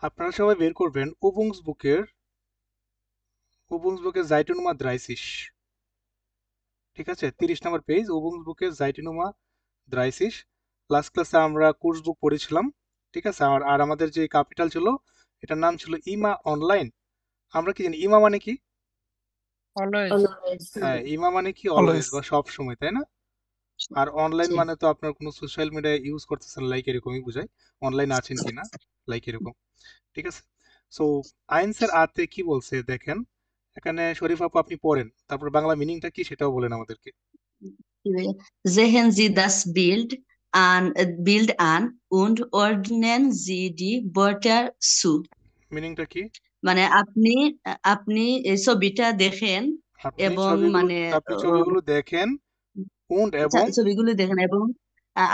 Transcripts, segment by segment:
আপনারা সবাই বের করবেন উবুংসবুকের জাইটুনুমা দ্রাইসিস। ঠিক আছে, 30 নম্বর পেজ, উবুংসবুকের জাইটুনুমা দ্রাইসিস। লাস্ট ক্লাসে আমরা কোর্স বুক পড়েছিলাম। ঠিক আছে, আর আর আমাদের যে ক্যাপিটাল ছিল এটার নাম ছিল ইমা অনলাইন। আমরা কি জানি ইমা মানে কি? অলওয়েজ। হ্যাঁ, ইমা মানে কি অলওয়েজ অলওয়েজ। বা সব সময়, তাই না? আর অনলাইন জি মানে তো আপনার কোনো সোশ্যাল মিডিয়া ইউজ করতেছেন লাইক এরকমই বোঝায়, অনলাইন আছেন কিনা লাইক এরকম। ঠিক আছে, সো আইনসের আতে কি বলছে দেখেন। এখানে শরীফ আপু আপনি পড়েন, তারপর বাংলা মিনিংটা কি সেটাও বলেন আমাদেরকে। Sehen Sie das Bild an und ordnen Sie die Wörter zu. মিনিংটা কি? মানে আপনি আপনি এই ছবিটা দেখেন আপনি এবং ছবিগুলো মানে আপনি ছবিগুলো দেখেন উন্ড এবং ছবিগুলো দেখেন এবং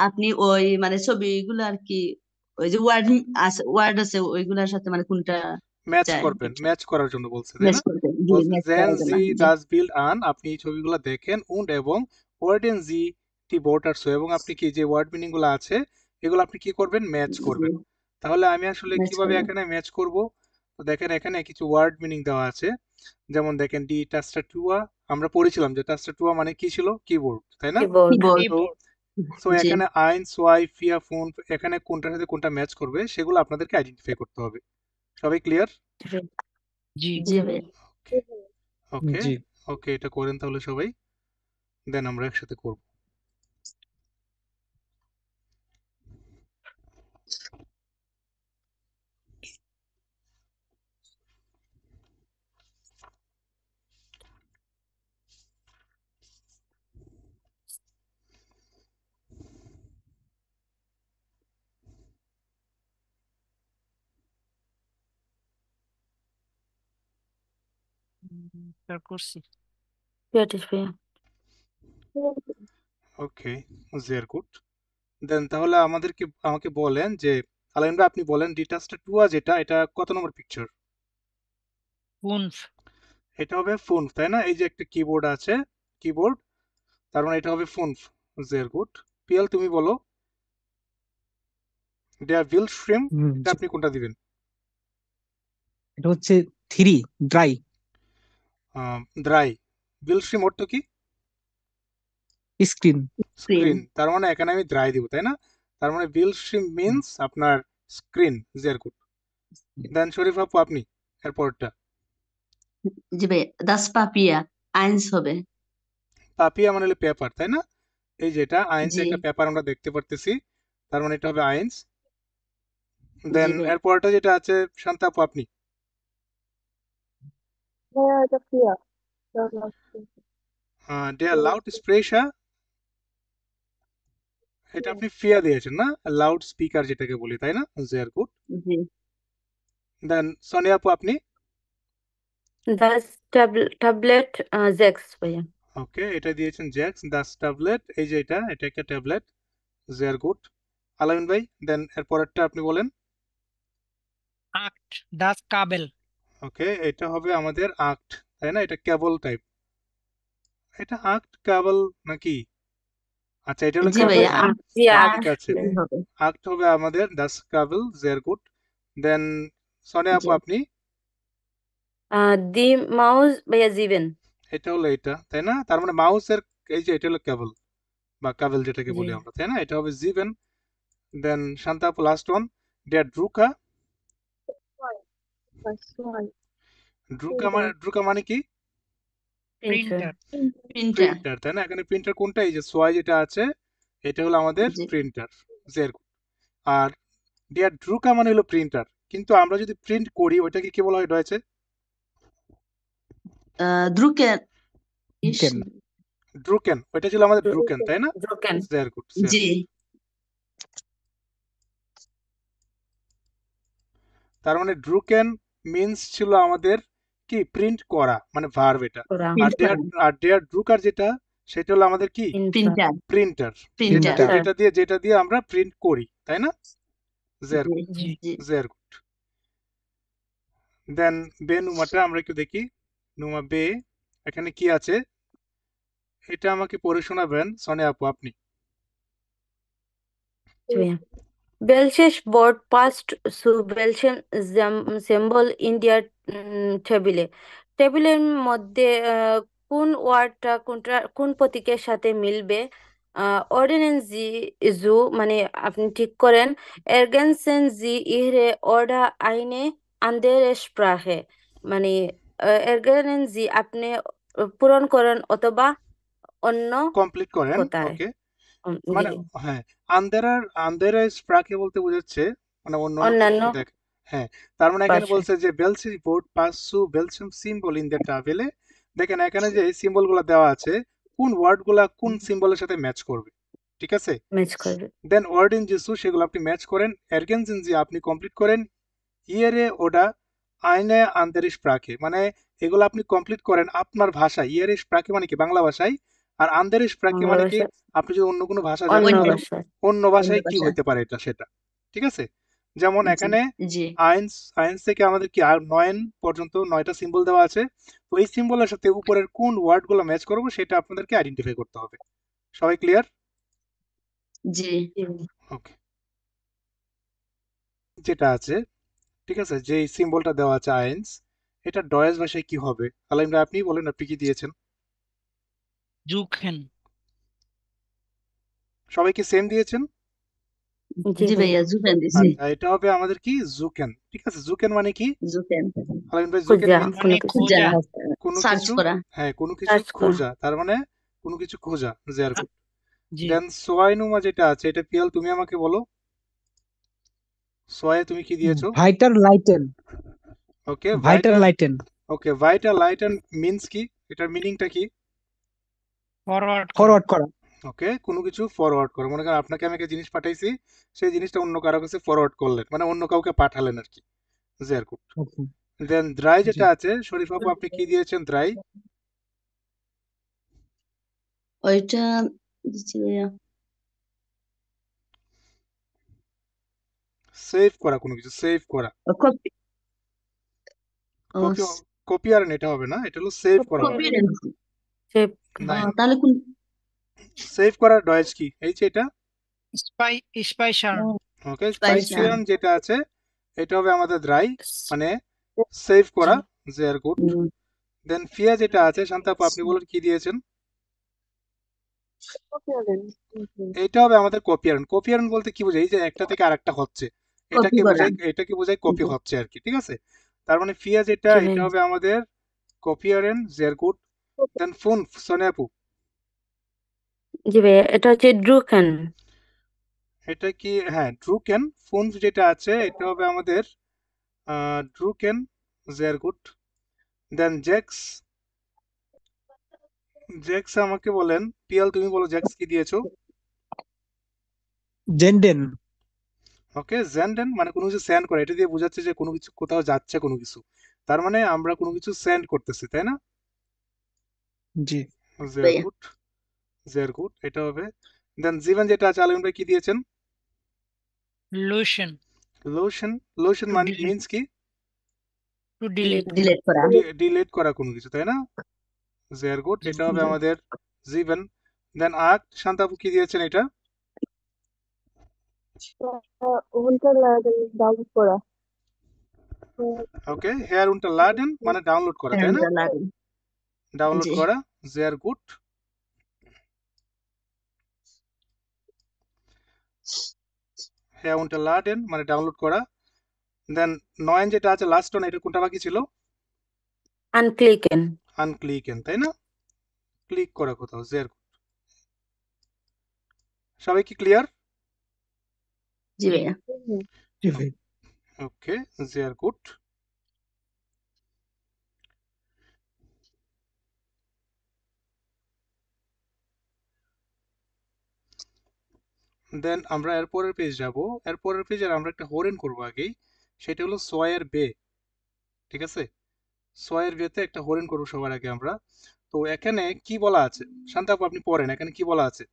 আপনি ওই মানে ছবিগুলো আর কি ওই যে ওয়ার্ড আছে ওইগুলোর সাথে মানে কোনটা ম্যাচ যায় করবেন, এটা ম্যাচ করার জন্য বলছে, তাই ম্যাচ না? করতে জি বলছে ম্যাচ জেন করার জন্য জি জি দাস বিল্ড আন, আপনি এই ছবিগুলো দেখেন উন্ড এবং ওয়ার্ডেন জি টি বোর্ডার্স, এবং আপনি কি যে ওয়ার্ড মিনিং গুলো আছে এগুলো আপনি কি করবেন, ম্যাচ করবেন। তাহলে আমি আসলে ম্যাচ কিভাবে করবেন এখানে ম্যাচ করব? তো দেখেন এখানে কিছু ওয়ার্ড মিনিং দেওয়া আছে। যেমন দেখেন ডি টাস্টাটুয়া, আমরা পড়েছিলাম যে টাস্টাটুয়া মানে কি ছিল, কিবোর্ড, তাই না? কিবোর্ড। কিবোর্ড তো সো জি এখানে আইনস ওয়াই ফিয়া ফোন, এখানে কোনটার সাথে কোনটা ম্যাচ করবে সেগুলো আপনাদেরকে আইডেন্টিফাই করতে হবে। সবাই ক্লিয়ার? জি। জি ভাই ওকে, জি। ওকে, এটা করেন তাহলে সবাই, দেন আমরা একসাথে করব। করছি। ভাইয়া ওকে, জের গুড। দেন তাহলে আমাকে বলেন যে আলাইন ভাই, আপনি বলেন ডিটাচটা টুয়া যেটা, এটা কত নম্বর পিকচার? উনফ। এটা হবে ফোন, তাই না? এই যে একটা কিবোর্ড আছে, কিবোর্ড, তার মানে এটা হবে ফোন। জের গুড। পিএল তুমি বলো দেয়ার বিল স্ট্রিম, এটা জি। আপনি কোনটা দিবেন? এটা হচ্ছে থ্রি ড্রাই ড্রাই। বিল স্ট্রিম অর্থ কি? স্ক্রিন। স্ক্রিন স্ক্রিন, তার মানে এখানে আমি ড্রাই দিব, তাই না? তার মানে বিল স্ট্রিম মিন্স আপনার স্ক্রিন। জের গুড। দেন শরীফ আপু আপনি এরপরটা। জি ভাই দাস পাপিয়া আইন্স হবে পাপিয়া মানে হলো পেপার, তাই না? এই যেটা আইনস, জি একটা পেপার আমরা দেখতে পারতেছি, তার মানে এটা হবে আইনস। জি দেন ভাই এরপরটা যেটা আছে শান্তা আপু আপনি। ডেয়ার লাউড স্প্রেশা, এটা আপনি ফিয়া দিয়েছেন না, লাউড স্পিকার যেটাকে বলি, তাই না? জেয়ার গুড। জি দেন সোনিয়া আপু আপনি। Das Tablet 6 ভাইয়া ওকে, এটা দিয়েছেন জ্যাক্স দাস ট্যাবলেট, এই যে এটা এটা একটা ট্যাবলেট। জেয়ার গুড। আলামিন ভাই, দেন এরপরেরটা আপনি বলেন। আক্ট দাস কাবেল। ওকে, এটা হবে আমাদের আক্ট, তাই না? এটা কেবল টাইপ, এটা আক্ট কেবল নাকি? আচ্ছা, এটা হলো জি কেবল, ভাইয়া হ্যাঁ, জি ঠিক আছে। হবে আক্ট হবে আমাদের দাস কাবল। জেয়ার গুড। দেন সোনিয়া আপু জি আপনি। Die Maus ভাইয়া 7 এটা হলো এটা, তাই না? তার মানে মাউসের এই যে এটা হলো কেবল বা কাবেল যেটাকে জি বলি আমরা, তাই না? এটা হবে জিভেন। দেন শান্তা আপু লাস্ট ওয়ান, ডেয়ার ড্রুকা। ড্রুকা মানে কি? Printer printer. প্রিন্টার প্রিন্টার, তাই না? এখানে প্রিন্টার কোনটা? এই যে সোয়াই যেটা আছে এটা হলো আমাদের জি প্রিন্টার। জের গুড। আর ডিয়ার ড্রুকা মানে হলো প্রিন্টার, কিন্তু আমরা যদি প্রিন্ট করি ওইটাকে কি বলা হয় রয়েছে? দ্রুকেন ইস কেন? ড্রুকেন, ওইটা ছিল আমাদের ড্রুকেন, তাই না? Drucken জের গুড, জের জি গুড। তার মানে ড্রুকেন মিন্স ছিল আমাদের কি, প্রিন্ট করা, মানে ভার্ব এটা। করা আর প্রিন্ট ডেয়ার করা আর ডেয়ার ড্রুকার যেটা, সেটা হলো আমাদের কি, Printer প্রিন্টার প্রিন্টার। যেটা প্রিন্টার প্রিন্টার। যেটা দিয়ে যেটা দিয়ে আমরা প্রিন্ট করি, তাই না? জের জি গুড, জি। জি জের গুড। দেন বে নুমাটা আমরা একটু দেখি। নুমা বে, এখানে কি আছে এটা আমাকে পড়ে শোনাবেন সোনিয়া আপু আপনি। জি ভাইয়া welches Wort passt zu welchem symbol in der টেবিলে? টেবিলের মধ্যে কোন ওয়ার্ডটা কোন প্রতীকের সাথে মিলবে? অর্ডিনেন্স জি জু মানে আপনি ঠিক করেন। এরগেনসেন জি ইহরে অর্ডা আইনে আন্দেরে স্প্রাহে মানে এরগেনেন জি আপনি পূরণ করেন অথবা অন্য কমপ্লিট করেন। কোথায় ওকে, জি মানে হ্যাঁ, আন্দেরা স্প্রাকে বলতে বোঝাচ্ছে মানে অন্যান্য অন্যান্য প্রতীক দেখ। হ্যাঁ, তার মানে এখানে ভাষায় বলছে যে বেলসি বোর্ড পাসু বেলসিয়াম সিম্বল ইন দ্য ট্রাভেলে। দেখেন এখানে যে সিম্বল গুলা দেওয়া আছে, কোন ওয়ার্ড গুলা কোন সিম্বলের সাথে ম্যাচ করবে, ঠিক আছে? ম্যাচ করবে। দেন ওয়ার্ড ইন জিসু সেগুলো আপনি ম্যাচ করেন। এরগেনসিন জি আপনি কমপ্লিট করেন। ইয়েরে ওডা আইনে আন্দারিশ প্রাকে মানে এগুলো আপনি কমপ্লিট করেন আপনার ভাষায়। ইয়েরিশ প্রাকে মানে কি বাংলা ভাষায়, আর আন্দারিশ প্রাকে বাংলা মানে কি ভাষায় আপনি যদি অন্য কোনো ভাষা অন্য জানেন অন্য তাহলে ভাষায় অন্য অন্য ভাষায় কি ভাষা। হতে পারে এটা সেটা, ঠিক আছে? যেমন জি এখানে জি আইন্স আইন্স থেকে আমাদের কি আর 9 পর্যন্ত 9টা সিম্বল দেওয়া আছে। তো এই সিম্বলের সাথে উপরের কোন ওয়ার্ডগুলো ম্যাচ করবো সেটা আপনাদেরকে আইডেন্টিফাই করতে হবে। সবাই ক্লিয়ার? জি ওকে, যেটা আছে ঠিক আছে, যে সিম্বলটা দেওয়া আছে আইন্স, এটা ডয়েজ ভাষায় কি হবে? আলাইম ভাই আপনি বলেন, আপনি কি দিয়েছেন? জুখেন। সবাই কি সেম দিয়েছেন? জি জি ভাইয়া ভাইয়া জুকেন দিছি। আচ্ছা, এটা হবে আমাদের কি জুকেন, ঠিক আছে? জুকেন মানে কি জুকেন আলাইম ভাই? জুকেন খোঁজা মিন্স কোনো মানে কিছু খোঁজা। কোনো সার্চ কিছু, করা। হ্যাঁ কোনো কিছু সার্চ করা খোঁজা, তার মানে কোনো কিছু খোঁজা, জেয়ার গুড। জি দেন সোয়াইনুমা যেটা আছে, এটা পিয়াল তুমি আমাকে বলো, সোয়ে তুমি কি দিয়েছো? ভাইটার লাইটেন, ওকে ভাইটার ভাইটার, লাইটেন। ওকে ভাইটার লাইটেন মিন্স কি, এটার মিনিংটা কি? ফরওয়ার্ড করা। ফরওয়ার্ড করা। ওকে, কোনো কিছু ফরওয়ার্ড করো। মনে করেন আপনাকে আমি একটা জিনিস পাঠাইছি, সেই জিনিসটা অন্য কারো কাছে ফরওয়ার্ড করলেন, মানে অন্য কাউকে পাঠালেন আর কি, জেয়ার গুড। ওকে, দেন দ্রাই জি। যেটা আছে, শরীফ আপু আপনি কি দিয়েছেন? দ্রাই ওইটা দিচ্ছি ভাইয়া। সেভ করা, কোনো কিছু সেভ করা। কপি ও কপি, কপি আর এটা হবে না, এটা হলো সেভ করা হবে। কপি সেভ নাই, তাহলে কোন সেভ করার ডয়েজ কি? এই যে এটা, স্পাইশার্ন। ওকে স্পাইশান স্পাইসিয়ান যেটা আছে, এটা হবে আমাদের দ্রাই মানে সেভ করা, জেয়ার গুড। দেন ফিয়া যেটা আছে, শান্তা আপু আপনি বলেন কি দিয়েছেন? এটা হবে আমাদের কপিয়ারন। কপিয়ারন বলতে কি বোঝায়? এই যে একটা থেকে আরেকটা হচ্ছে, কপি এটাকে করা। বোঝায়, এটাকে বোঝায় কপি জি হচ্ছে আর কি, ঠিক আছে? তার মানে ফিয়া যেটা, জি এটা ভাই হবে আমাদের কপিয়ারন, জেয়ার গুড। দেন ফুন, সোনিয়া আপু জি ভাইয়া এটা হচ্ছে ড্রুকেন। এটা কি? হ্যাঁ ড্রুকেন। ফুন যেটা আছে, এটা হবে আমাদের ড্রুকেন, জেয়ার গুড। দেন জেক্স, জেক্স আমাকে বলেন, পিয়াল তুমি বলো জেক্স কি দিয়েছো? জেন্ডেন। ওকে জেন্ডেন মানে কোনো কিছু সেন্ড করা, এটা দিয়ে বোঝাচ্ছে যে কোনো কিছু কোথাও যাচ্ছে কোনো কিছু, তার মানে আমরা কোনো কিছু সেন্ড করতেছি, তাই না? জি। জেয়ার ভাইয়া। গুড, জেয়ার গুড, এটা হবে। দেন জীবন যেটা আছে, আলিম ভাই কি দিয়েছেন? লোশন। লোশন, লোশন টু মানে ডিলিট। মিন্স কি? Two delete. ডিলিট করা। ডিলিট করা কোনো কিছু, তাই না? জেয়ার গুড, এটা হবে জি। আমাদের জীবন। দেন আক, শান্তাপু কি দিয়েছেন এটা? ডাউনলোড করা ওকে হেয়ার উনটা লাডেন মানে ডাউনলোড করা, তাই না? হ্যাঁ, লাগে। ডাউনলোড জি করা, জেয়ার গুড। হেয়ার উনটা লাডেন মানে ডাউনলোড করা। দেন নয়ন যেটা আছে লাস্ট ওয়ান, এটা কোনটা বাকি ছিল? আনক্লিকেন আনক্লিকেন, তাই না? ক্লিক করা কোথাও, জেয়ার গুড। সবাই কি ক্লিয়ার? জি ভাইয়া। জি ভাই। ওকে জেয়ার গুড। দেন আমরা এরপরের পেজ যাব। এরপরের পেজে আমরা একটা হরেন করব আগেই, সেটা হলো সোয়ের বে, ঠিক আছে? সোয়ের বেতে একটা হরেন করব সবার আগে আমরা। তো এখানে কি বলা আছে? শান্তাপু আপনি পড়েন, এখানে কি বলা আছে?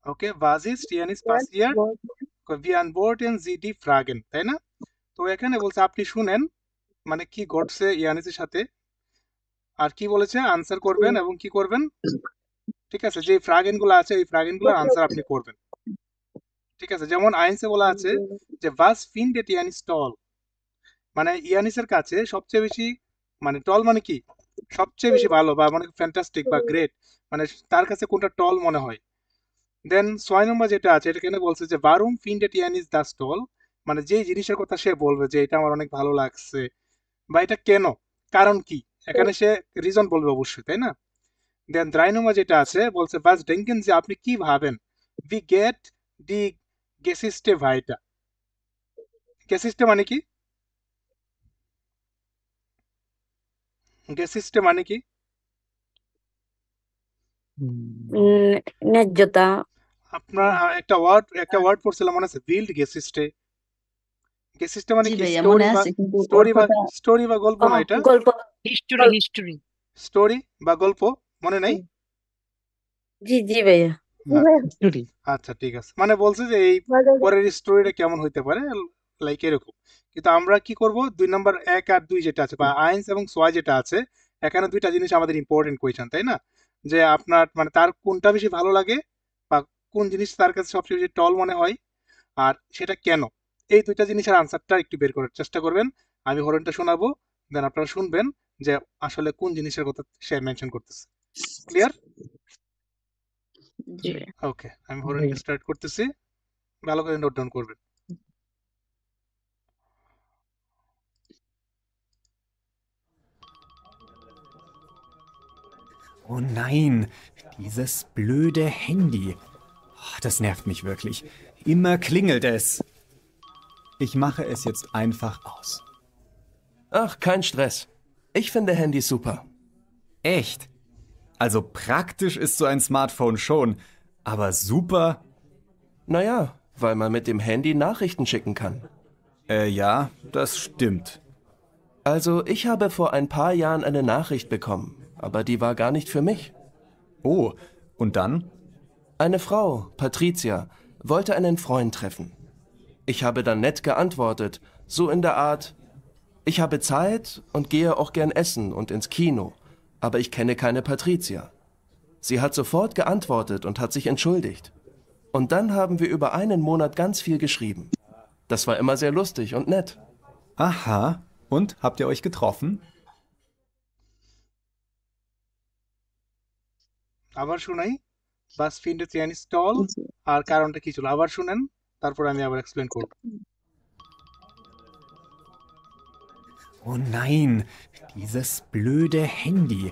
ওকে ভাজিস টিয়ানিস পাসিয়ার ভি আনবোর্টেন জিডি ফ্রাগেন, তাই না? তো এখানে বলছে আপনি শুনেন মানে কি ঘটছে ইয়ানিসের সাথে, আর কি বলেছে আনসার করবেন এবং কি করবেন, ঠিক আছে, যে ফ্রাগেন্ট গুলো আছে এই ফ্রাগেন্ট গুলোর আনসার আপনি করবেন, ঠিক আছে। যেমন আইনসে বলা আছে যে ভাস ফিন্ডেট ইয়ানিস টল, মানে ইয়ানিসের কাছে সবচেয়ে বেশি, মানে টল মানে কি সবচেয়ে বেশি ভালো বা মানে ফ্যান্টাস্টিক বা গ্রেট, মানে তার কাছে কোনটা টল মনে হয়। দেন 6 নম্বর যেটা আছে এটা কেন বলছে যে বারুম ফিন্ডেট ইয়ানিস দাস টল, মানে যেই জিনিসের কথা সে বলবে যে এটা আমার অনেক ভালো লাগছে বা এটা কেন, কারণ কি, এখানে সে রিজন বলবে অবশ্যই, তাই না। দেন 3 নম্বর যেটা আছে বলছে বাস ডেঙ্কেন, যে আপনি কি ভাবেন, উই গেট দি গেসিস্টে ভাইটা। গেসিস্টে মানে কি, গেসিস্টে মানে কি, ন্যায্যতা। আপনার একটা ওয়ার্ড পড়ছিলাম মনে আছে, বিল্ড গেসিস্টে। গেসিস্টে মানে জি কি, ভাইয়া স্টোরি মনে বা আছে, কিন্তু ওর কথা স্টোরি বা গল্প না, এটা গল্প। হিস্টোরি স্টোরি বা গল্প, মনে নাই। জি জি ভাইয়া। History. আচ্ছা ঠিক আছে, মানে বলছে যে এই পরের স্টোরিটা কেমন হইতে পারে, লাইক এরকম। কিন্তু আমরা কি করব, 2 নাম্বার 1 আর 2 যেটা আছে বা আইনস এবং সোয়া যেটা আছে, এখানে দুইটা জিনিস আমাদের ইম্পর্টেন্ট কোয়েশ্চেন, তাই না। যে আপনার মানে তার কোনটা বেশি ভালো লাগে বা কোন জিনিস তার কাছে সবচেয়ে বেশি টল মনে হয় আর সেটা কেন, এই দুইটা জিনিসের আনসারটা একটু বের করার চেষ্টা করবেন। আমি হরনটা শোনাবো, দেন আপনারা শুনবেন যে আসলে কোন জিনিসের কথা সে মেনশন করতেছে। ক্লিয়ার? জি ভাইয়া। ওকে, আমি হরনটা স্টার্ট করতেছি, ভালো করে নোট ডাউন করবেন। Oh nein, dieses blöde Handy. Oh, das nervt mich wirklich. Immer klingelt es. Ich mache es jetzt einfach aus. Ach, kein Stress. Ich finde Handys super. Echt? Also praktisch ist so ein Smartphone schon, aber super? Naja, weil man mit dem Handy Nachrichten schicken kann. Ja, das stimmt. Also, ich habe vor ein paar Jahren eine Nachricht bekommen, aber die war gar nicht für mich. Oh, und dann? Eine Frau, Patricia, wollte einen Freund treffen. Ich habe dann nett geantwortet, so in der Art, ich habe Zeit und gehe auch gern essen und ins Kino, aber ich kenne keine Patricia. Sie hat sofort geantwortet und hat sich entschuldigt. Und dann haben wir über einen Monat ganz viel geschrieben. Das war immer sehr lustig und nett. Aha. Und, habt ihr euch getroffen? আবার শুনাই, বাস ফিন্ডেট Yannis টল আর কারণটা কি ছিল, আবার শুনেন, তারপর আমি আবার এক্সপ্লেন করব। Oh nein, dieses blöde Handy.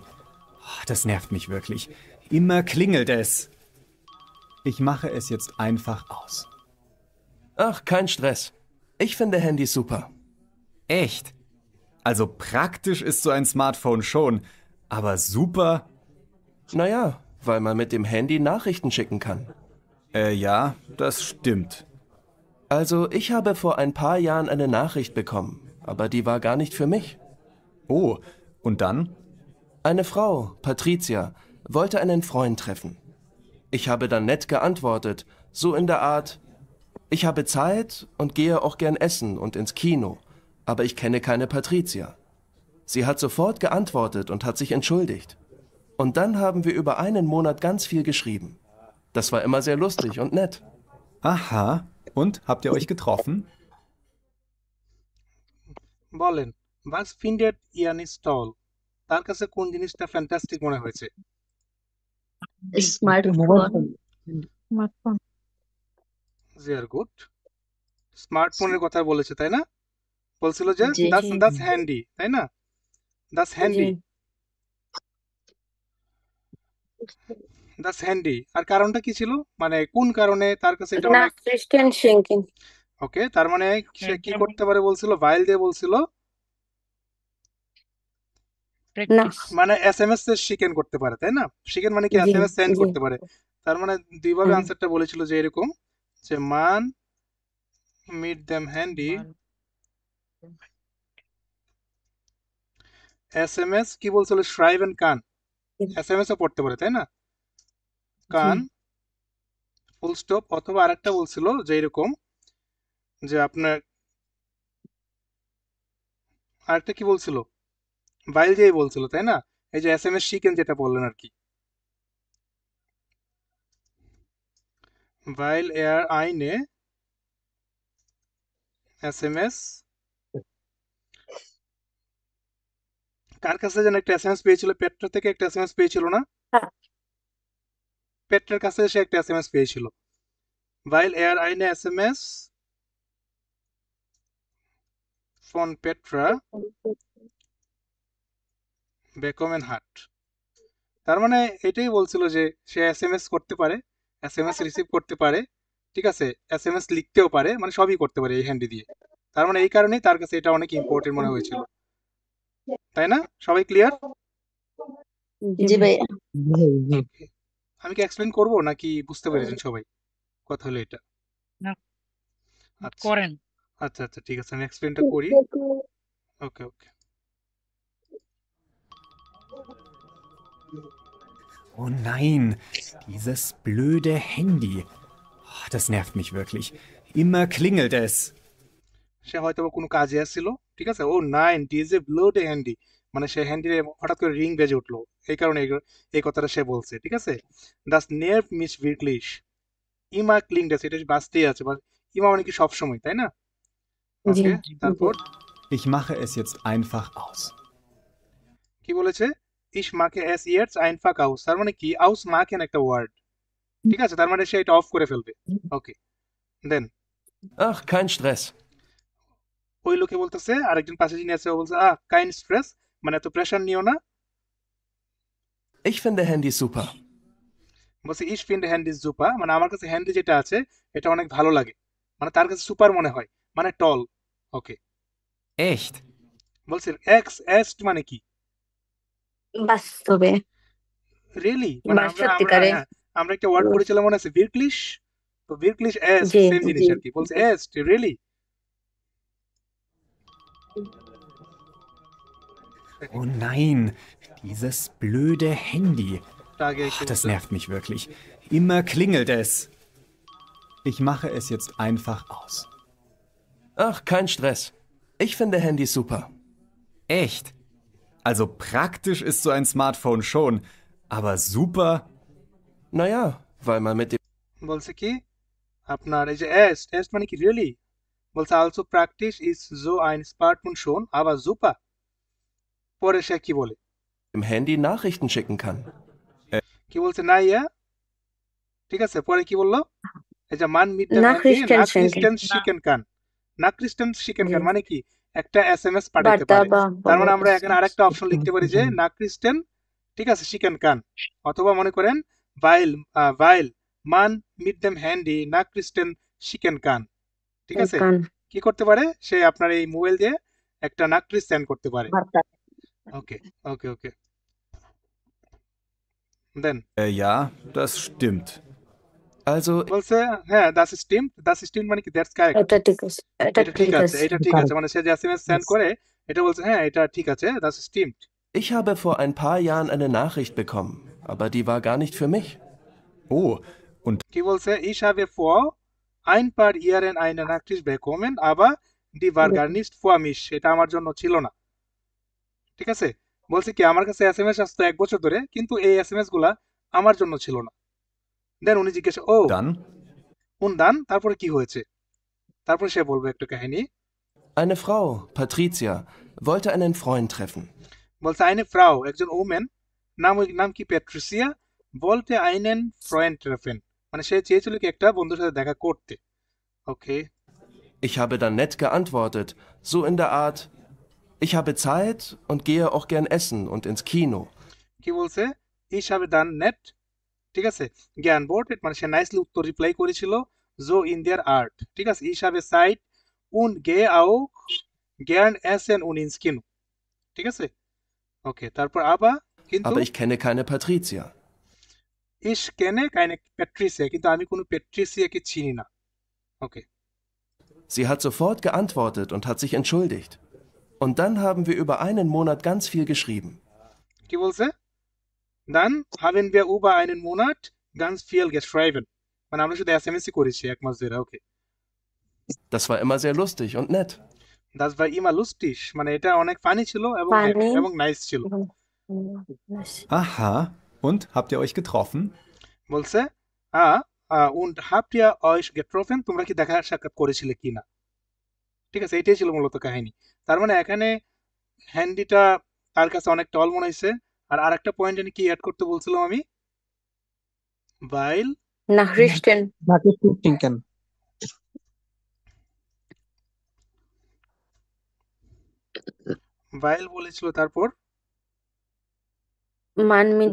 Oh, das nervt mich wirklich. Immer klingelt es. Ich mache es jetzt einfach aus. Ach, kein Stress. Ich finde Handys super. Echt? Also praktisch ist so ein Smartphone schon, aber super? Naja, weil man mit dem Handy Nachrichten schicken kann. Ja, das stimmt. Also, ich habe vor ein paar Jahren eine Nachricht bekommen, aber die war gar nicht für mich. Oh, und dann? Eine Frau, Patricia, wollte einen Freund treffen. Ich habe dann nett geantwortet, so in der Art, ich habe Zeit und gehe auch gern essen und ins Kino, aber ich kenne keine Patricia. Sie hat sofort geantwortet und hat sich entschuldigt. Und dann haben wir über einen Monat ganz viel geschrieben. Das war immer sehr lustig und nett. Aha. Und, habt ihr euch getroffen? বলেন, বাস ফিন্ডেট Yannis টল, তার কাছে কোন জিনিসটা fantastic মনে হয়েছে? Smartphone. Smartphone. Very good, স্মার্টফোনের কথা বলেছে তাই না, বলছিল যে জি। দাস হ্যান্ডি, তাই না, দাস হ্যান্ডি, দাস হ্যান্ডি। আর কারণটা কি ছিল, মানে কোন কারণে তার কাছে এটা অনেক, ক্রিস্টিয়ান শিঙ্কিং। ওকে, তার মানে সে কি করতে পারে বলছিল, ভাইল দিয়ে বলছিল, প্র্যাকটিস মানে এসএমএস এর শিকেন করতে পারে, তাই না, শিকেন মানে কি জি, এসএমএস সেন্ড জি। করতে পারে। তার মানে দুইভাবে হুম। আনসারটা বলেছিল যে এরকম, যে মান মিট দেম হ্যান্ডি, এসএমএস কি বলছিল, শ্রাইভেন কান, এসএমএস ও পড়তে পারে, তাই না, কান ফুল স্টপ, অথবা আরেকটা বলছিল যে এরকম, যে আপনার আরেকটা কি বলছিল? ভাইল যেই বলছিল, তাই না? এই যে SMS শিকেন যেটা বললেন আর কি। ভাইল এয়ার আইনে SMS, কার কাছে যেন একটা SMS পেয়েছিল? পেট্রা থেকে একটা SMS পেয়েছিল না? হ্যাঁ। পেট্রার কাছে সে একটা SMS পেয়েছিল। ভাইল এয়ার আইনে SMS ফন পেট্রা বেকমেন হাট। তার মানে এটাই বলছিল যে সে SMS করতে পারে, SMS রিসিভ করতে পারে, ঠিক আছে, SMS লিখতেও পারে, মানে সবই করতে পারে এই হ্যান্ডি দিয়ে। তার মানে এই কারণেই তার কাছে এটা অনেক ইম্পর্টেন্ট মনে হয়েছিল, তাই না? সবাই ক্লিয়ার? জি ভাই। আমি কি এক্সপ্লেন করব নাকি বুঝতে পেরেছেন সবাই? কথা হলো এটা। না, আচ্ছা করেন। আচ্ছা আচ্ছা, ঠিক আছে, আমি এক্সপ্লেনটা করি। ওকে ওকে। Oh nein, dieses blöde Handy. Oh, das nervt mich wirklich. Immer klingelt es. সে হয়তো বা কোনো কাজে আসছিল, ঠিক আছে। ও নাইন ডিজে ব্লোড হ্যান্ডি, মানে সে হ্যান্ডিতে হঠাৎ করে রিং বেজে উঠলো, এই কারণে এই কথাটা সে বলছে, ঠিক আছে। দাস নেয়ার মিস ভিকলিশ ইমা ক্লিংডেস, এটা বাঁচতেই আছে, বা ইমা মানে কি সবসময়, তাই না? জি। ওকে, তারপর Ich mache es jetzt einfach aus. কি বলেছে? ইস মাকে এস ইয়ার্স আইনফাক আউস, তার মানে কি? আউস মাকেন একটা ওয়ার্ড, ঠিক আছে, তার মানে সে এটা অফ করে ফেলবে। ওকে, দেন Ach, kein Stress. ওই লোকে বলতেছে, আরেকজন পাশে যিনি আছে ও বলছে, কাইন্ড স্ট্রেস, মানে এত প্রেশার নিও না। Ich finde Handys super. বলছে ইস ফিন্ড হ্যান্ডি সুপার, মানে আমার কাছে হ্যান্ডি যেটা আছে এটা অনেক ভালো লাগে, মানে তার কাছে সুপার মনে হয়, মানে টল। ওকে, Echt? বলছে এক্স এস্ট মানে কি? বাস্তবে রিয়েলি, মানে বা আমরা আমরা সত্যিকারে। হ্যাঁ, আমরা একটা ওয়ার্ড পড়েছিলাম মনে আছে, ভিরক্লিশ। তো ভিরক্লিশ এস্ট জি। সেম জিনিস আর কি। বলছে এস্ট really. Oh nein, dieses blöde Handy. আগে Oh, das nervt mich wirklich. Immer klingelt es. Ich mache es jetzt einfach aus. Ach, kein Stress. Ich finde Handys super. Echt? Also praktisch ist so ein Smartphone schon, aber super? Naja, weil man mit dem বলছে কি আপনার এই যে এস্ট এস্ট মানে কি really? বলছে also practice is জো আইন smartphone শোন আবার জুপা। পরে সে কি বলে? Handy Nachrichten schicken kann. কি বলছে? না ইয়া, ঠিক আছে। পরে কি বললো? এই যে মান মিট দ্য না হ্যান্ডি খ্রিস্টান না সেন্টেন্স ক্রিস্টেন শিকেন কান, না ক্রিস্টেন শিকেন কান জি। মানে কি? একটা SMS পাঠাইতে বার্তা পারে। বা তার মানে আমরা এখানে আরেকটা অপশন লিখতে পারি যে না ক্রিস্টেন, ঠিক আছে, শিকেন কান। অথবা মনে করেন ভাইল মান মিট দেম হ্যান্ডি না ক্রিস্টেন শিকেন কান, ঠিক আছে। কান কি করতে পারে? সে আপনার এই মোবাইল দিয়ে একটা নাকরিস সেন্ড করতে পারে। বার্তা। ওকে ওকে ওকে, দেন Ja, das stimmt. Also, বলছে হ্যাঁ দাস স্টিম মানে কি? দ্যাটস কারেক্ট, এটা ঠিক আছে, এটা এটা ঠিক ঠিক আছে, আছে। এটা ঠিক আছে, মানে সে যে SMS সেন্ড করে এটা বলছে হ্যাঁ এটা ঠিক আছে, Das steam. ich habe vor ein paar Jahren eine Nachricht bekommen, aber die war gar nicht für mich. Oh, und কি বলছে? Ich habe vor ein paar Jahren eine Nachricht bekommen, aber die war gar nicht für mich, এটা আমার জন্য ছিল না, ঠিক আছে। বলছে কি আমার কাছে SMS আসতো 1 বছর ধরে, কিন্তু এই SMS গুলা আমার জন্য ছিল না। দেন উনি জিজ্ঞেস dann? দান, তারপরে কি হয়েছে? তারপরে সে বলবে একটা কাহিনী। Eine Frau, Patricia, wollte einen Freund treffen. বলছে eine Frau, একজন ওমেন, নাম কি? Patricia, wollte einen Freund treffen, মানে সে চেয়েছিল কি একটা বন্ধুর সাথে দেখা করতে। ওকে, Ich habe dann nett geantwortet, so in der Art, ich habe Zeit und gehe auch gern essen und ins Kino. কি বলছে? ich habe dann nett, ঠিক আছে, geantwortet মানে সে নাইসলি উত্তর রিপ্লাই করেছিল, so in der Art, ঠিক আছে। ich habe Zeit und gehe auch gern essen und ins Kino, ঠিক আছে। ওকে, তারপর আবার কিন্তু Aber ich kenne keine Patricia. ich kenne keine Patricia, কিন্তু আমি কোনো প্যাট্রিসিয়াকে চিনি না। ওকে, Sie hat sofort geantwortet und hat sich entschuldigt. Und dann haben wir über einen Monat ganz viel geschrieben. কি বলছে? dann haben wir über einen Monat ganz viel geschrieben, মানে আমরা শুধু SMS করেছি 1 মাস ধরে। ওকে, Das war immer sehr lustig und nett. Das war immer lustig, মানে এটা অনেক ফানি ছিল এবং Funny. এবং নাইস ছিল। Nice. Aha. Und habt ihr euch getroffen? বলছে und habt ihr euch getroffen, তোমরা কি দেখা সাক্ষাৎ করেছিলে কিনা, ঠিক আছে, এটাই ছিল মূলত কাহিনী। তার মানে এখানে হ্যান্ডিটা তার কাছে অনেক টল মনে হয়েছে। আর আরেকটা পয়েন্ট আমি কি অ্যাড করতে বলছিলাম আমি, বাইল Nachrichten. Nachrichten schicken. বাইল বলেছিল, তারপর Man mit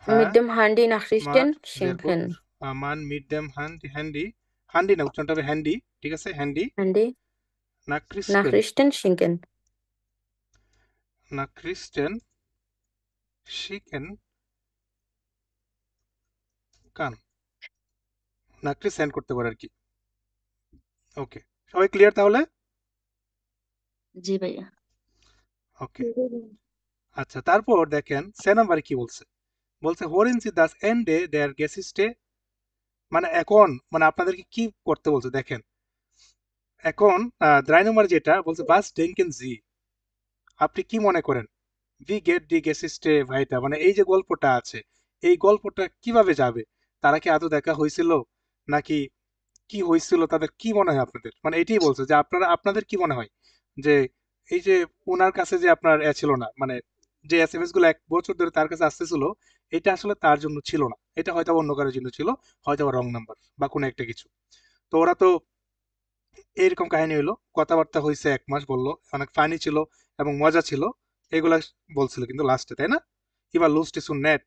হ্যাঁ dem Handy মা Nachrichten ভেরি schicken. গুড, মান মিট দেম হ্যান্ডি, হ্যান্ডি না, উচ্চারণটা হবে হ্যান্ডি, ঠিক আছে, হ্যান্ডি Handy নাক্রিস্টেন, Nachrichten schicken. নাক্রিস্টেন শিকেন কান, নাক্রি সেন্ড করতে পারে আর কি। ওকে, সবাই ক্লিয়ার তাহলে? জি ভাইয়া। ওকে, আচ্ছা, তারপর দেখেন সে নাম্বারে কি বলছে, বলছে হোরেন সি দাস এন্ডে দেয়ার গেসিস্টে, মানে এখন মানে আপনাদেরকে কি করতে বলছে দেখেন, এখন দ্রাই নম্বর যেটা বলছে বাস ডেনকেন জি, আপনি কি মনে করেন ভি গেট ডি গেসিস্টে ভাইটা, মানে এই যে গল্পটা আছে এই গল্পটা কিভাবে যাবে, তারা কি আদৌ দেখা হয়েছিল নাকি কি হয়েছিল, তাদের কি মনে হয় আপনাদের, মানে এটাই বলছে যে আপনাদের কি মনে হয় যে এই যে ওনার কাছে যে আপনার ছিল না, মানে যে এসএমএস গুলো 1 বছর ধরে তার কাছে আসতেছিল, এটা আসলে তার জন্য ছিল না, এটা হয়তো অন্য কারোর জন্য ছিল, হয়তো রং নাম্বার বা কোনো একটা কিছু। তো ওরা তো এইরকম কাহিনী হলো, কথাবার্তা হয়েছে 1 মাস, বললো অনেক ফানি ছিল এবং মজা ছিল, এগুলা বলছিল কিন্তু লাস্টে, তাই না? এবার লুস্ট ইস নেট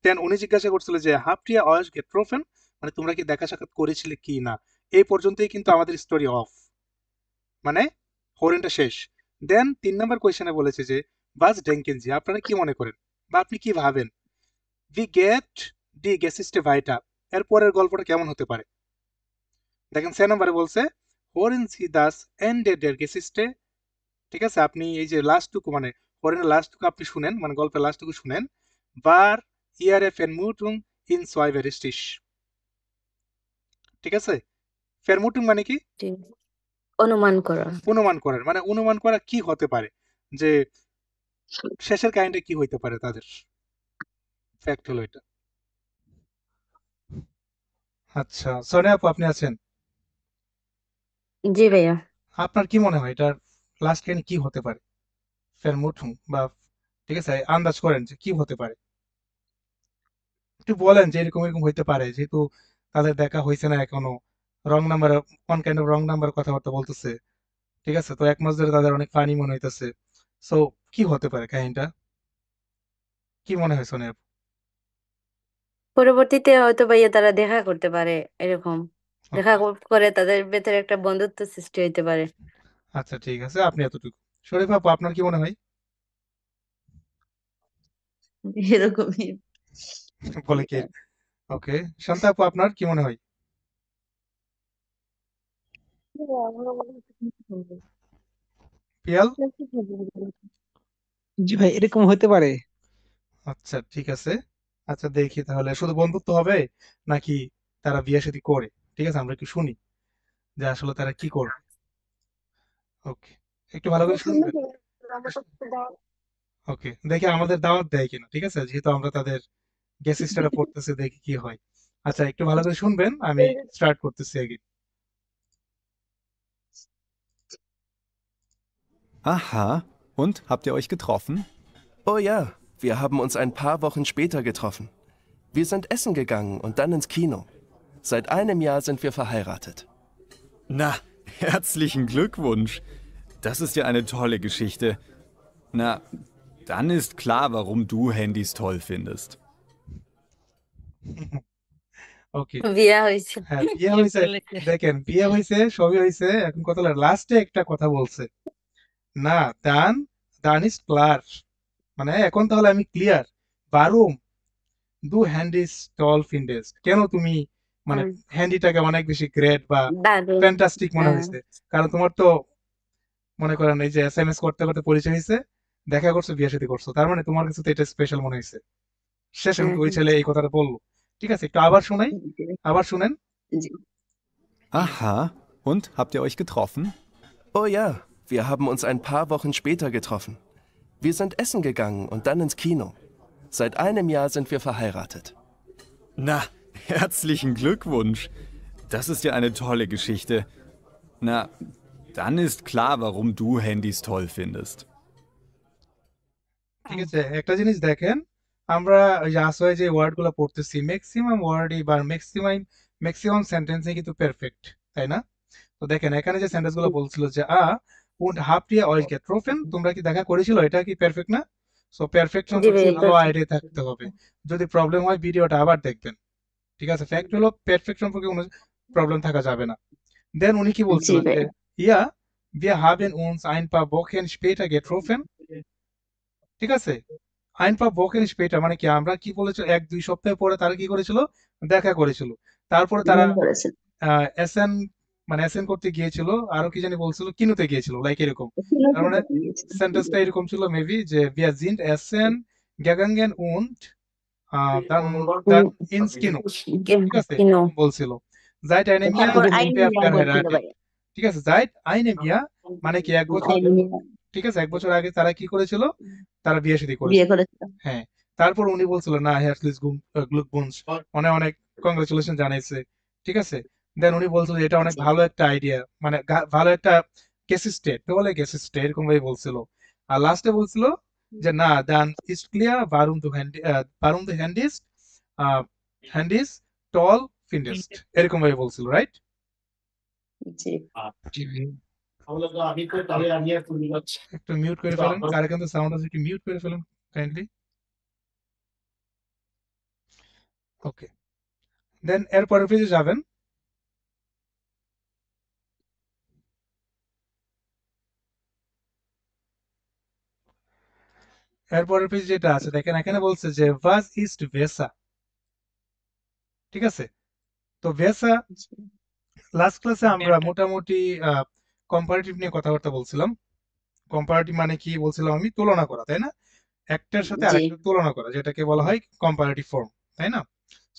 দেন উনি জিজ্ঞাসা করছিল যে হাফটিয়া অয়েস গেট ট্রোফেন, মানে তোমরা কি দেখা সাক্ষাৎ করেছিলে কি না, এই পর্যন্তই কিন্তু আমাদের স্টোরি অফ, মানে হরেনটা শেষ। দেন 3 নম্বর কোয়েশ্চেনে বলেছে যে বাস ডেঙ্কেনজি, আপনারা কি মনে করেন বা আপনি কি ভাবেন ভি গেট ডি গেসিস্টে ভাইটা, এর পরের গল্পটা কেমন হতে পারে? দেখেন 6 নম্বরে বলছে হোরেন সি দাস এন্ডেড এর গেসিস্টে, ঠিক আছে, আপনি এই যে লাস্টটুকু মানে হরেনের লাস্টটুকু আপনি শুনেন, মানে গল্পের লাস্টটুকু শুনেন, বার ইয়ার এ ফেনমুটুং ইন সোয়াইভেরিস্টিস, ঠিক আছে, ফেরমুটুং মানে কি জি। অনুমান করা। অনুমান করার, মানে অনুমান করা কি হতে পারে যে শেষের কাহিনীটা কি হইতে পারে তাদের, ফ্যাক্ট হলো এটা। আচ্ছা সোনিয়া আপু আপনি আছেন, জি ভাইয়া। আপনার কি মনে হয় এটার লাস্ট কাহিনী কি হতে পারে, ফেরমুটুং বা, ঠিক আছে, আন্দাজ করেন যে কি হতে পারে, একটু বলেন যে এরকম এরকম হইতে পারে, যেহেতু তাদের দেখা হয়েছে না এখনো, রং নাম্বার, কোন কাইন্ড অফ রং নাম্বার কথাবার্তা বলতেছে, ঠিক আছে, তো 1 মাস ধরে তাদের অনেক ফানি মনে হইতেছে, সো কি হতে পারে কাহিনীটা, কি মনে হয় সোনিয়া আপু? পরবর্তীতে হয়তো ভাইয়া তারা দেখা করতে পারে, এরকম দেখা Okay, করে তাদের ভেতরে একটা বন্ধুত্ব সৃষ্টি হইতে পারে। আচ্ছা ঠিক আছে, আপনি এতটুকু। শরীফ আপু আপনার কি মনে হয়? এরকমই বলে কি, ওকে, শান্তা আপু আপনার কি মনে হয়? পিয়াল, জি ভাই, এরকম হতে পারে। আচ্ছা ঠিক আছে, আচ্ছা দেখি তাহলে শুধু বন্ধুত্ব হবে নাকি তারা বিয়ে শাদী করে, ঠিক আছে, আমরা একটু শুনি যে আসলে তারা কি করবে। ওকে, একটু ভালো করে শুনবেন। ওকে, দেখি আমাদের দাওয়াত দেয় কিনা, ঠিক আছে, যেহেতু আমরা তাদের গেস্ট স্টারে পড়তেছি, দেখি কি হয়। আচ্ছা একটু ভালো করে শুনবেন, আমি স্টার্ট করতেছি আগে। Aha. Und habt ihr euch getroffen? Oh ja, wir haben uns ein paar Wochen später getroffen. Wir sind essen gegangen und dann ins Kino. Seit einem Jahr sind wir verheiratet. Na, herzlichen Glückwunsch. Das ist ja eine tolle Geschichte. Na, dann ist klar, warum du Handys toll findest. ওকে, বিয়া হয়েছে। হ্যাঁ বিয়ে কি হয়েছে, বলেছে? দেখেন বিয়ে হয়েছে, সবই হয়েছে, এখন কথা লাস্টে একটা কথা বলছে, না দান, দান ইজ ক্লার, মানে এখন তাহলে আমি ক্লিয়ার, বারুম দু হ্যান্ডিস টল ফিন্ডেস, কেন তুমি মানে হ্যান্ডিটাকে অনেক বেশি গ্রেট বা দারুণ। ফ্যান্টাস্টিক মনে হ্যাঁ। হয়েছে, কারণ তোমার তো মনে করেন এই যে এসএমএস করতে করতে পরিচয় হয়েছে, দেখা করছো, বিয়ে শাদী করছো, তার মানে তোমার কাছে তো এটা স্পেশাল মনে হয়েছে। শেষে কিন্তু ওই ছেলে এই কথাটা বললো, ঠিক আছে, একটু আবার শোনাই, আবার শুনেন। জি। Aha. Und habt ihr euch getroffen? Oh ja, Wir haben uns ein paar Wochen später getroffen. Wir sind essen gegangen und dann ins Kino. Seit einem Jahr sind wir verheiratet. Na, herzlichen Glückwunsch. Das ist ja eine tolle Geschichte. Na, dann ist klar, warum du Handys toll findest. ঠিক আছে, একটা জিনিস দেখেন, আমরা ওই যে আসলে যে ওয়ার্ডগুলো পড়তেছি ম্যাক্সিমাম ওয়ার্ডই বা ম্যাক্সিমাম সেন্টেন্সে কিন্তু পারফেক্ট, তাই না? তো দেখেন এখানে যে সেন্টেন্সগুলো বলছিল যে und habt ihr euch getroffen, তোমরা কি দেখা করেছিল, এটা কি পারফেক্ট না? সো পারফেকশন জি ভাই, ভালো perfect. আইডিয়া থাকতে হবে। যদি প্রবলেম হয় ভিডিওটা আবার দেখবেন, ঠিক আছে? ফ্যাক্ট হলো পারফেক্ট সম্পর্কে কোনো প্রবলেম থাকা যাবে না। দেন উনি কি জি বলছিল ভাই। যে ইয়া wir haben uns ein paar Wochen später getroffen, ঠিক আছে? ein paar Wochen später মানে কি, আমরা কি বলেছিল, 1-2 সপ্তাহ পরে তারা কি করেছিল, দেখা করেছিল। তারপরে তারা দেখা করেছেন। এসএন মানে এসএন করতে গিয়েছিল, আরো কি জানি বলছিল, কিনুতে গিয়েছিল, লাইক এরকম। তার মানে সেন্টেন্সটা এরকম ছিল মেবি যে wir sind essen gegangen und dann ins Kino, ঠিক আছে? কিনো। এরকম বলছিল। seit einem Jahr তারপর sind আইন wir নিয়ম বলছিল verheiratet, ভাই। ঠিক আছে? seit einem Jahr মানে কি 1 বছর, আইন নিয়ম। ঠিক আছে? 1 বছর আগে তারা কি করেছিল, তারা বিয়ে শাদী করেছিল। বিয়ে করেছিল। হ্যাঁ, তারপর উনি বলছিল না গ্লুকবুন্স, অনেক অনেক কংগ্রেচুলেশন জানাইছে, ঠিক আছে? দেন উনি বলছিল যে এটা অনেক ভালো একটা আইডিয়া, মানে ভালো একটা কেস স্টেট, বলে কেস স্টেট এরকম ভাবে বলছিল। আর লাস্টে বলছিল যে না, দান ইস্ট ক্লিয়ার বারুম দু হ্যান্ডিস টল ফিন্ডেস্ট, এরকম ভাবে বলছিল, রাইট? জি। একটু মিউট করে ফেলেন, কারে কিন্তু সাউন্ড আছে, একটু মিউট করে ফেলেন কাইন্ডলি। ওকে, দেন এরপরের পেজে যাবেন। এরপরের পেজ যেটা আছে দেখেন, এখানে বলছে যে was ist Vesa, ঠিক আছে? তো ভেসা লাস্ট ক্লাসে আমরা Better. মোটামুটি কম্পারেটিভ নিয়ে কথাবার্তা বলছিলাম। কম্পারেটিভ মানে কি বলছিলাম আমি, তুলনা করা, তাই না? একটার সাথে জি। আরেকটা তুলনা করা, যেটাকে বলা হয় কম্পারেটিভ ফর্ম, তাই না?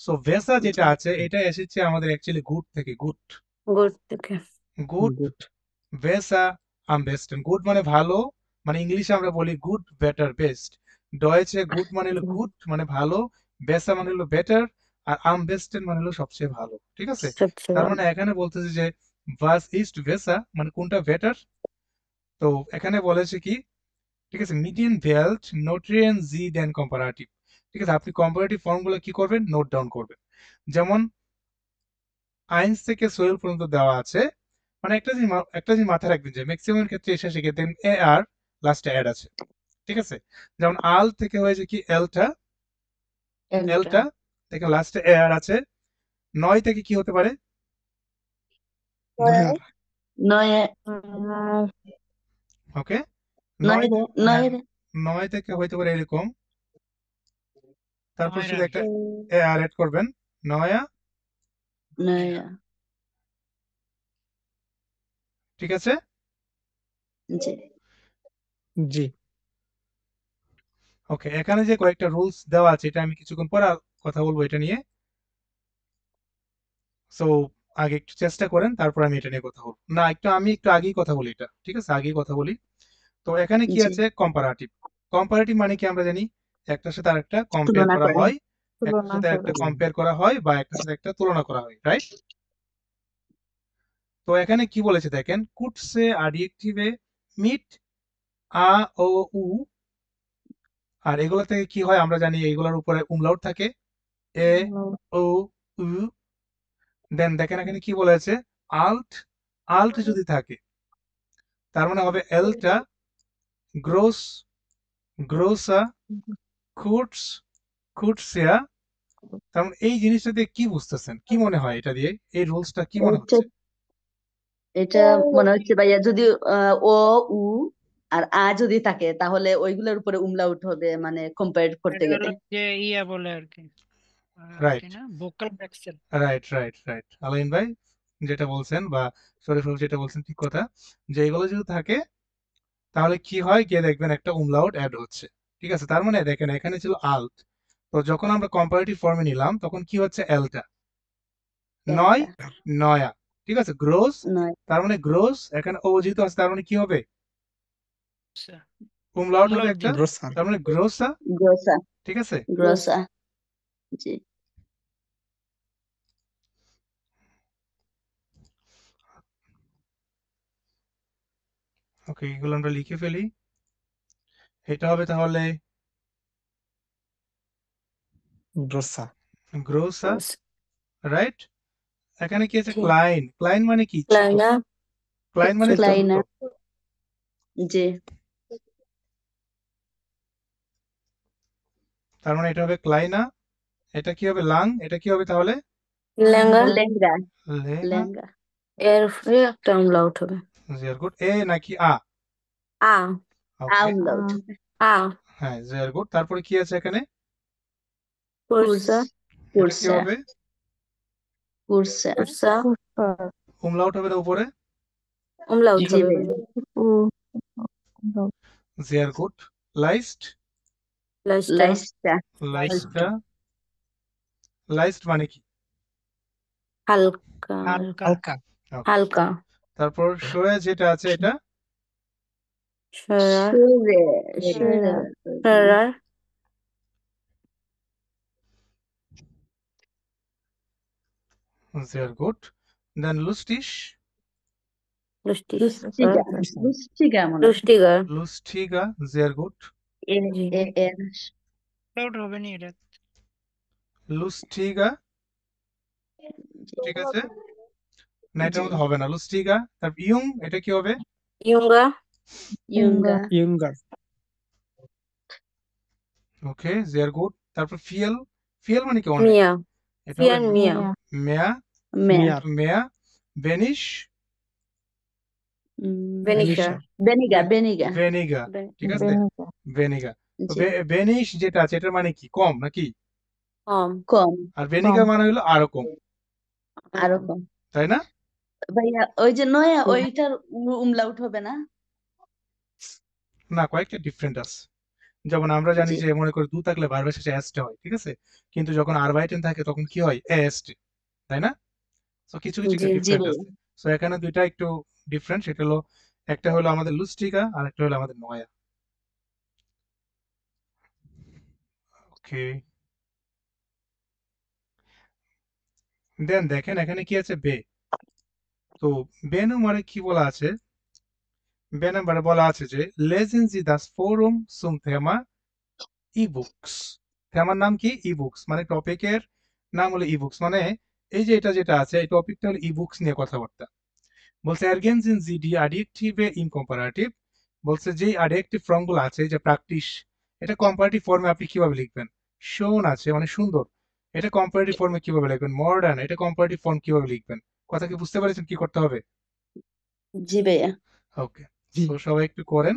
সো ভেসা যেটা আছে এটা এসেছে আমাদের অ্যাকচুয়ালি গুড থেকে, গুড গুড থেকে। গুড ভেসা আম বেস্টেন। গুড মানে ভালো, মানে ইংলিশে আমরা বলি good better best. Deutsche good মানে হলো গুড মানে ভালো, বেসা মানে হলো বেটার, আর আম বেস্টেন মানে হলো সবচেয়ে ভালো, ঠিক আছে? সবচেয়ে তার ভালো। মানে এখানে বলতেছে যে ভাস ইস্ট ভেসা মানে কোনটা বেটার। তো এখানে বলেছে কি, ঠিক আছে, মিডিয়ান ভেল্ট নোট্রিয়েন জি দেন কম্পারেটিভ, ঠিক আছে? আপনি কম্পারেটিভ ফর্মগুলো কি করবেন, নোট ডাউন করবেন। যেমন 1 থেকে 12 পর্যন্ত দেওয়া আছে, মানে একটা জিনিস মাথায় রাখবেন যে ম্যাক্সিমাম ক্ষেত্রে এসে শিখে দেন এ আর লাস্টে অ্যাড আছে, ঠিক আছে? যেমন আল থেকে হয়েছে কি এলটা, এলটা থেকে লাস্টে এ আর আছে। 9 থেকে কি হতে পারে, নয় ওকে? নয় 9 রে নয় রে 9 থেকে হইতে পারে এরকম, তারপর নয়রা। শুধু একটা এ আর অ্যাড করবেন, নয়া, নয় ঠিক আছে? জি। জি। ওকে, এখানে যে কয়েকটা রুলস দেওয়া আছে এটা আমি কিছুক্ষণ পরে কথা বলবো এটা নিয়ে। সো আগে একটু চেষ্টা করেন, তারপর আমি এটা নিয়ে কথা বলবো। না, আমি একটু আগেই কথা বলি এটা, ঠিক আছে? আগেই কথা বলি। তো এখানে কি জি। আছে, কম্পারেটিভ। কম্পারেটিভ মানে কি আমরা জানি একটার সাথে আরেকটা কম্পেয়ার তুলনা করা করে। হয়, একটার তুলনা সাথে একটা করে। কম্পেয়ার করা হয় বা একটার সাথে একটা তুলনা করা হয়, রাইট? তো এখানে কি বলেছে দেখেন, কুটসে অ্যাডজেক্টিভে মিট আ ও উ, আর এগুলো থেকে কি হয় আমরা জানি, এগুলোর উপরে উমলাউট থাকে, এ ও উ। দেন দেখেন এখানে কি বলেছে, আল্ট, আল্ট যদি থাকে তার মানে হবে এলটা, গ্রোস, গ্রোসা, কুটস, কুটসিয়া। তার মানে এই জিনিসটা দিয়ে কি বুঝতেছেন, কি মনে হয় এটা দিয়ে, এই রুলসটা কি মনে হচ্ছে? এটা মনে হচ্ছে ভাইয়া যদি ও উ আর আ যদি থাকে তাহলে ওইগুলোর উপরে উমলাউট হবে, মানে কম্পেয়ার করতে এটা গেলে। হলো যে ইয়া বলে আর কি, রাইট, কি না, ভোকাল ফ্র্যাকশন। Right, right, right. আলাইন ভাই যেটা বলছেন বা শরীফ ভাই যেটা বলছেন ঠিক কথা, যে এগুলো যদি থাকে তাহলে কি হয়, গিয়ে দেখবেন একটা উমলাউট অ্যাড হচ্ছে, ঠিক আছে? তার মানে দেখেন এখানে ছিল আল্ট, তো যখন আমরা কম্পারেটিভ ফর্মে নিলাম তখন কি হচ্ছে, এলটা, নয়, নয়া, ঠিক আছে? গ্রোস, নয় তার মানে গ্রোস, এখানে ও যেহেতু আছে তার মানে কি হবে, আচ্ছা, umlaut হবে umlaut একটা, দিন। গ্রোসা তার মানে গ্রোসা, গ্রোসা ঠিক আছে? গ্রোসা জি ওকে, এগুলো আমরা লিখে ফেলি। এটা হবে তাহলে গ্রোসা গ্রোসা, রাইট? এখানে কি আছে? জি ক্লাইন। ক্লাইন মানে কি? ছোট। ক্লাইনা ক্লাইন মানে ছোট ছোট। ক্লাইনা জি তার মানে এটা হবে ক্লাইনা। এটা কি হবে? লাং। এটা কি হবে তাহলে? লেঙ্গা লেঙ্গা লেঙ্গা। লেঙ্গা এর উপরে একটা আমলাউট হবে ভেরি গুড। এ নাকি আ? আ ওকে, আমলাউট আ হ্যাঁ, ভেরি গুড। তারপরে কি আছে এখানে? কুরসা এটা কি কুরসা হবে? কুরসা কুরসা umlaut হবে না উপরে? আমলাউট জি হবে ভাইয়া ভেরি গুড। লাইস্ট। লাস্টটা লাইস্টা লাইস্টটা। লাইস্ট মানে কি? হালকা হালকা। হালকা ওকে। হালকা তারপর শোয়ে যেটা আছে এটা সরার সুরে সুরে সরার ভেরি গুড। দেন লুস্টিশ। লুস্টিস লুস্টিগা লুস্টিগা মনে হয় লুস্টিগার লুস্টিগা, ভেরি গুড। এ জি এ এর umlaut হবে না এটা। লুস্টিগা, ঠিক আছে? না, এটার জি মধ্যে হবে না। লুস্টিগা। তারপর ইয়ং, এটা কি হবে? ইয়ুঙ্গা ইয়ুঙ্গা ইয়ুঙ্গার ওকে, ভেরি গুড। তারপর ফিয়েল। ফিয়েল মানে কি? অনেক। মিয়া এটা হবে ফিয়ান মিয়া মেয়া। মে মিয়ার মেয়া। বেনিশ। ভেনিশা ভেনিশা বেনিগা বেনিগা ভেনিগা, ঠিক আছে? ভেনিগা। তো জি বেনিশ যেটা আছে এটার মানে কি? কম নাকি? কম আর ভেনিগা মানে হলো আরো কম, আরো কম তাই না? ভাইয়া ওই যে নয়া ওইটার উমলাউট হবে না না, কয়েকটা ডিফারেন্ট আছে। যেমন আমরা জানি জি যে মনে করি দু থাকলে ভার্বের শেষে এসটে হয়, ঠিক আছে? কিন্তু যখন আরবাইটেন থাকে তখন কি হয়? এএসটি, তাই না? সো কিছু কিছু জি জি ডিফারেন্ট ভাইয়া আছে। সো এখানে দুইটা একটু ডিফারেন্ট। সেটা হলো, একটা হলো আমাদের লুস্টিকা আর একটা হলো আমাদের নয়া। ওকে, দেন দেখেন এখানে কি আছে? বে। তো বে নাম্বারে কি বলা আছে? বে নাম্বারে বলা আছে যে lesen Sie das Forum zum Thema E-Books। থেমার নাম কি? ইবুকস। মানে টপিকের নাম হলো ইবুকস। মানে এই যে এটা যেটা আছে এই টপিকটা হলো ইবুকস নিয়ে কথাবার্তা। বলছে ergänzen Sie die Adjektive im Komparativ। বলছে যে অ্যাডজেক্টিভ ফর্মগুলো আছে, এই যে প্র্যাকটিস, এটা কম্পারেটিভ ফর্মে আপনি কিভাবে লিখবেন? শোন আছে মানে সুন্দর, এটা কম্পারেটিভ ফর্মে কিভাবে লিখবেন? মডার্ন, এটা কম্পারেটিভ ফর্ম কিভাবে লিখবেন? কথা কি বুঝতে পেরেছেন কি করতে হবে? জি ভাইয়া ওকে, সো সবাই একটু করেন,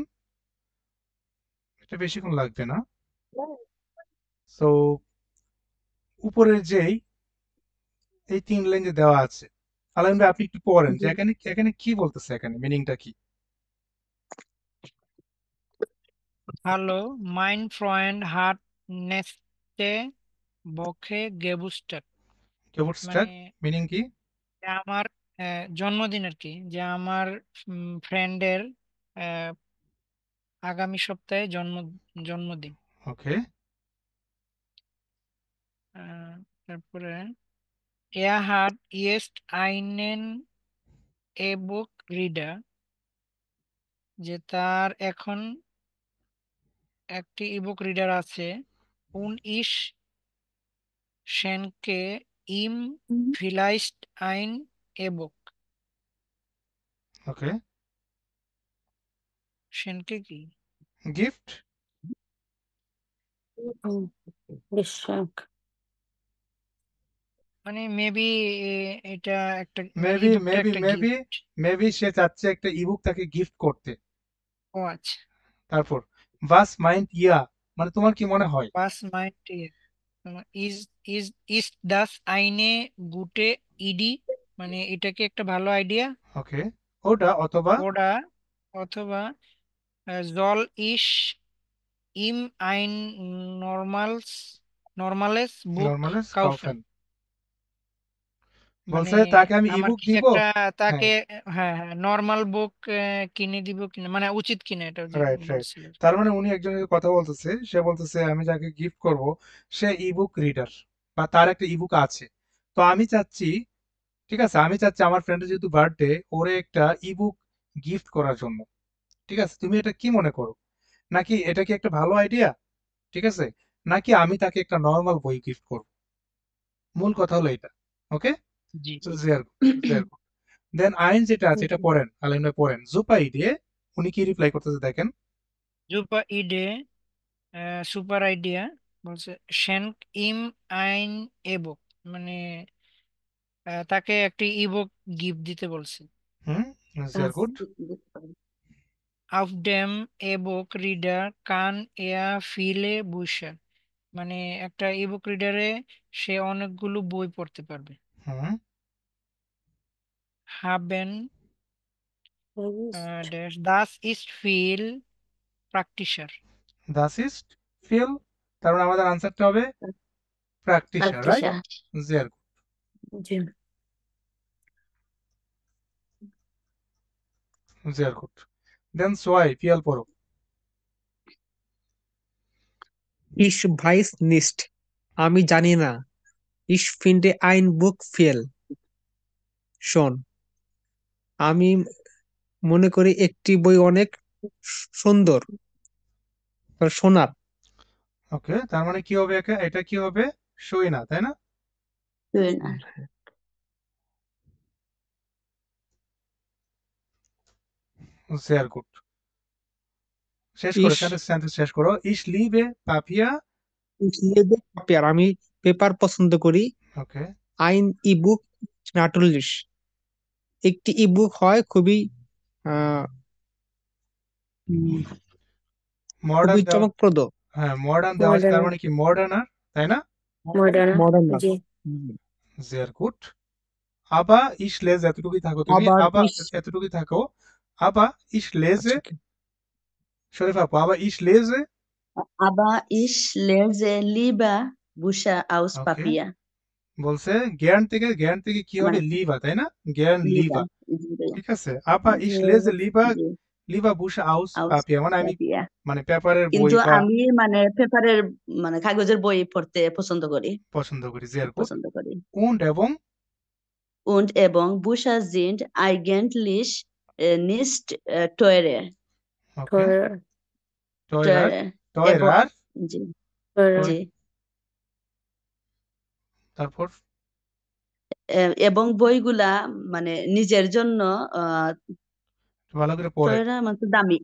এটা বেশিক্ষণ লাগবে না। সো উপরের যেই এই ৩ লাইন যে দেওয়া আছে, আলাইন ভাই আপনি একটু পড়েন যে জি এখানে এখানে কি বলতেছে, এখানে মিনিংটা কি? Hallo, mein Freund hat nächste Woche Geburtstag। গেবুটস্ট্যাক মানে মিনিং কি? যে আমার জন্মদিন আর কি, যে আমার ফ্রেন্ডের আগামী সপ্তাহে জন্মদিন। ওকে, তারপরে er hat jetzt einen E-Book Reader, যে তার এখন একটি ইবুক রিডার আছে। und ich schenke ihm vielleicht ein E-Book। ওকে, schenke কি? গিফট। বিশ্বাস মানে মেবি এটা একটা, মানে মেবি ইবুকটা মেবি একটা মেবি গিফট। মেবি সে চাচ্ছে একটা ইবুক তাকে গিফট করতে। ও আচ্ছা, তারপর বাস মাইন্ড ইয়া, মানে তোমার কি মনে হয়? was meint ihr? Is is is das eine gute Idee, মানে এটা কি একটা ভালো আইডিয়া? ওকে, ওটা অথবা ওরা অথবা soll ich ihm ein normales Buch নর্মালেস kaufen? কাউফেন। মানে বলছে তাকে আমি আমার ইবুক কিছু দিব। একটা তাকে, হ্যাঁ, হ্যাঁ হ্যাঁ, নর্মাল বুক কিনে দিব কিনা, মানে উচিত কিনা, এটা যে রাইট রাইট। বলছিল। তার মানে উনি একজনের কথা বলতেছে, সে বলতেছে আমি যাকে গিফট করব সে ইবুক রিডার বা তার একটা ইবুক আছে। তো আমি চাচ্ছি, ঠিক আছে, আমি চাচ্ছি আমার ফ্রেন্ডের যেহেতু বার্থডে, ওরে একটা ইবুক গিফট করার জন্য। ঠিক আছে, তুমি এটা কি মনে করো? নাকি এটা কি একটা ভালো আইডিয়া? ঠিক আছে, নাকি আমি তাকে একটা নর্মাল বই গিফট করব? মূল কথা হলো এটা। ওকে, জি। জের জের দেন আইন যেটা আছে এটা জি। পড়েন, আলাইন ভাই পড়েন। জুপাই দিয়ে উনি কি রিপ্লাই করতেছে দেখেন। জুপা ইডে সুপার আইডিয়া বলছে, শ্যানক ইম আইন এবুক, মানে তাকে একটি ইবুক গিফট দিতে বলছে। হুম, জের গুড। আফ ডেম এবুক রিডার কান এয়া ফিলে বুশার, মানে একটা ইবুক রিডারে সে অনেকগুলো বই পড়তে পারবে। হুম, হাবেন Ist দাস ইস্ট ফিল প্র্যাকটিসার। দাস ইজ ফিল, তার মানে আমাদের আনসারটা হবে প্র্যাকটিশার, রাইট? praktischer. জের জি। জের গুড। দেন সোয়াই পিয়াল পড়ো। Ich weiß nicht. আমি জানি না। Ich finde ein Buch viel. শোন, আমি মনে করি একটি বই অনেক সুন্দর, সোনার। ওকে, তার মানে কি হবে, এটা কি হবে? সই না, তাই না? Schöner. জের গুড। শেষ করো, Ich, সেন্টেন্স শেষ করো। ইস লিবে পাপিয়া। ich lese Papier. আমি পেপার পছন্দ করি। ওকে, Ein E-Book natürlich. একটি ইবুক হয় খুবই আহ, উম, মডার্ন খুবই দেওয়া, চমকপ্রদ। হ্যাঁ মডার্ন দেওয়া আছে, তার Modern. মানে কি মডার্নার, তাই না? Modern. মডার্ন। জি। sehr gut. Aber ich lese, এতটুকুই থাকো তুমি, আবার আবার এতটুকুই থাকো। Aber ich lese, শরীফ আপু, aber ich lese, Aber ich lese lieber Bücher aus ওকে, Papier. বলছে জ্ঞান থেকে কি হবে, মানে লিবা, তাই না? জ্ঞান লিবা, lieber. জি, ঠিক আছে। aber ich lese lieber জি, lieber Bücher aus aus Papier, মানে আমি Papier. মানে পেপারের বই কিন্তু বা আমি মানে পেপারের মানে কাগজের বই পড়তে পছন্দ করি, পছন্দ করি। sehr gut. পছন্দ করি। und এবং Und এবং Bücher sind eigentlich nicht teurer. ওকে, Teuer. teurer এবং teurer, জি Teurer. জি তারপর এবং বইগুলা মানে নিজের জন্য ভালো করে পড়েন। teurer মানে তো দামি।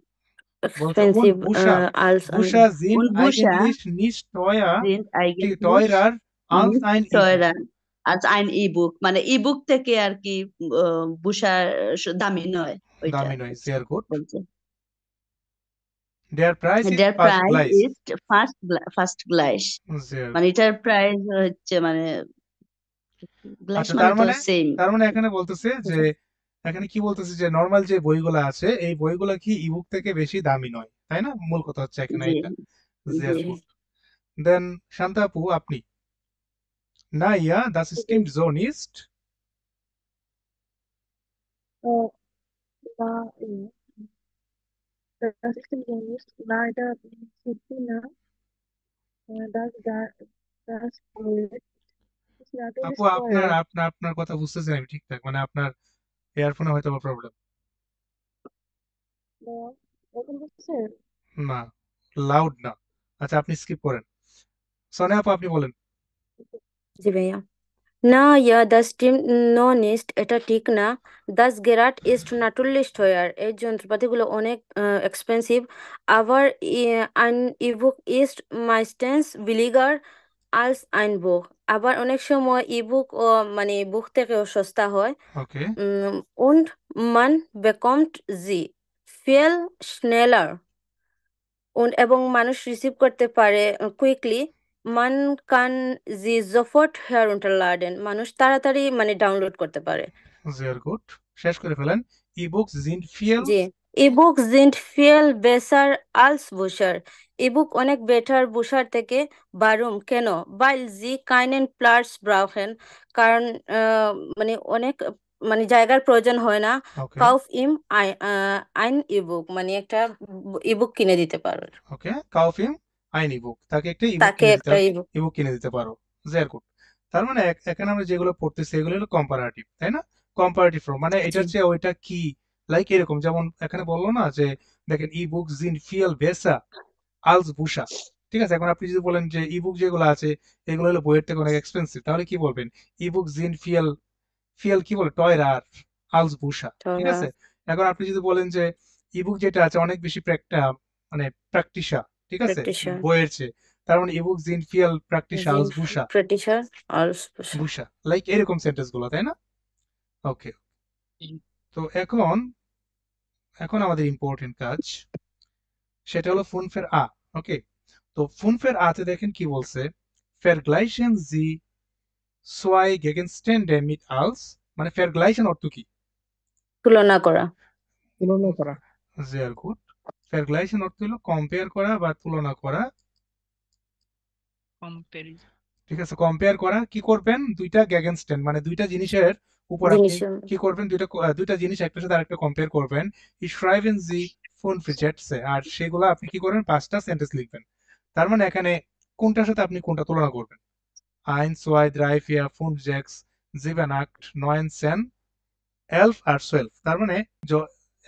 বলছে und Expensive Bücher als ein. Bücher sind Und Bücher eigentlich nicht teuer, sind eigentlich teurer als nicht ein E-Book. teurer als ein E-Book. মানে ইবুক থেকে আর কি বুসার দামি নয় ওইটা দামি নয়। sehr gut. বলছে। Der Preis ist Der fast Preis gleich. ist fast gleich. sehr মানে good. এটার প্রাইস হচ্ছে মানে গ্লাস আচ্ছা, মানে তার তো মানে সেম। এখানে বলতেছে যে, এখানে কি বলতেছে যে নরমাল যে বইগুলো আছে এই বইগুলো কি ইবুক থেকে বেশি দামি নয়, তাই না? মূল কথা হচ্ছে এখানে জি এটা। sehr জি gut. দেন শান্তা আপু আপনি। না ইয়া, das stimmt so nicht. Das stimmt so nicht. Leider Christina, das Projekt ist natürlich আপু আপনার teuer. আপনার আপনার কথা বুঝতেছি না আমি ঠিকঠাক, মানে আপনার ইয়ারফোনে হয়তো প্রবলেম। এখন বুঝছে? না, লাউড না। আচ্ছা, আপনি স্কিপ করেন। সোনিয়া আপু আপনি বলেন। জি ভাইয়া। না ইয়া das stimmt noch nicht, এটা ঠিক না। Das Gerät ist natürlich teuer, এই যন্ত্রপাতিগুলো অনেক এক্সপেন্সিভ। আবার ein E-Book ist meistens billiger als ein Buch, আবার অনেক সময় ইবুক ও মানে বুক থেকেও সস্তা হয়। ওকে, Und man bekommt sie viel schneller, und এবং মানুষ রিসিভ করতে পারে কুইকলি। মান কান জি sofort herunterladen, মানুষ তাড়াতাড়ি মানে ডাউনলোড করতে পারে। sehr gut. শেষ করে ফেলেন। E-books sind viel জি ইবুক sind viel besser als Bücher. Ebook অনেক বেটার বুশার থেকে। বারুম কেন? weil sie keinen Platz brauchen, কারণ মানে অনেক মানে জায়গার প্রয়োজন হয় না। ওকে কাউফ ইম ein ইবুক মানে একটা ইবুক কিনে দিতে পারো ওকে কাউফিম আইন ইবুক, তাকে একটা ইবুক তাকে, কিনে দিতে একটা ইবুক। ইবুক কিনে দিতে পারো। জের গুড। তার মানে এখানে আমরা যেগুলো পড়তেছি এগুলো হলো কম্পারাটিভ, তাই না? কম্পারাটিভ ফর্ম মানে জি এটার চেয়ে ওইটা কি, লাইক এরকম যেমন এখানে বললো না যে দেখেন ইবুক জিন ফিয়াল বেসা আলস বুশা, ঠিক আছে? এখন আপনি যদি বলেন যে ইবুক যেগুলো আছে এগুলো হলো বইয়ের থেকে অনেক এক্সপেন্সিভ, তাহলে কি বলবেন? ইবুক জিন ফিয়াল, ফিয়াল কি বলে টয়রার আলস বুশা, ঠিক তোরা আছে? এখন আপনি যদি বলেন যে ইবুক যেটা আছে অনেক বেশি মানে প্র্যাকটিসা, ঠিক আছে, প্র্যাকটিশার বইয়ের চেয়ে, তার মানে ইবুক জিন ফিয়াল প্র্যাকটিসা sind আলস বুশা, প্র্যাকটিশার als Bücher. বুশা, লাইক এরকম সেন্টেন্স গুলো, তাই না? ওকে, তো এখন এখন আমাদের ইম্পর্টেন্ট কাজ সেটা হলো ফুনফের আ। ওকে, তো ফুনফের আতে দেখেন কি বলছে, vergleichen Sie zwei Gegenstände mit als, মানে vergleichen অর্থ কি? তুলনা করা। তুলনা করা। sehr gut, vergleichen অর্থ হলো কম্পেয়ার করা বা তুলনা করা, কম্পারিজন। ঠিক আছে? কম্পেয়ার করা, কি করবেন? দুইটা গেগেনস্ট্যান্ড মানে দুইটা জিনিসের উপর আপনি জিনিস কি করবেন? দুইটা জিনিস একটার সাথে আরেকটা কম্পেয়ার করবেন। schreiben Sie fünf Sätze, আর সেগুলো আপনি কি করবেন? 5টা সেন্টেন্স লিখবেন। তার মানে এখানে কোনটার সাথে আপনি কোনটা তুলনা করবেন? 1, 2, 3, 4, 5, 6, 7, 8, 9, 10, 11 আর 12। তার মানে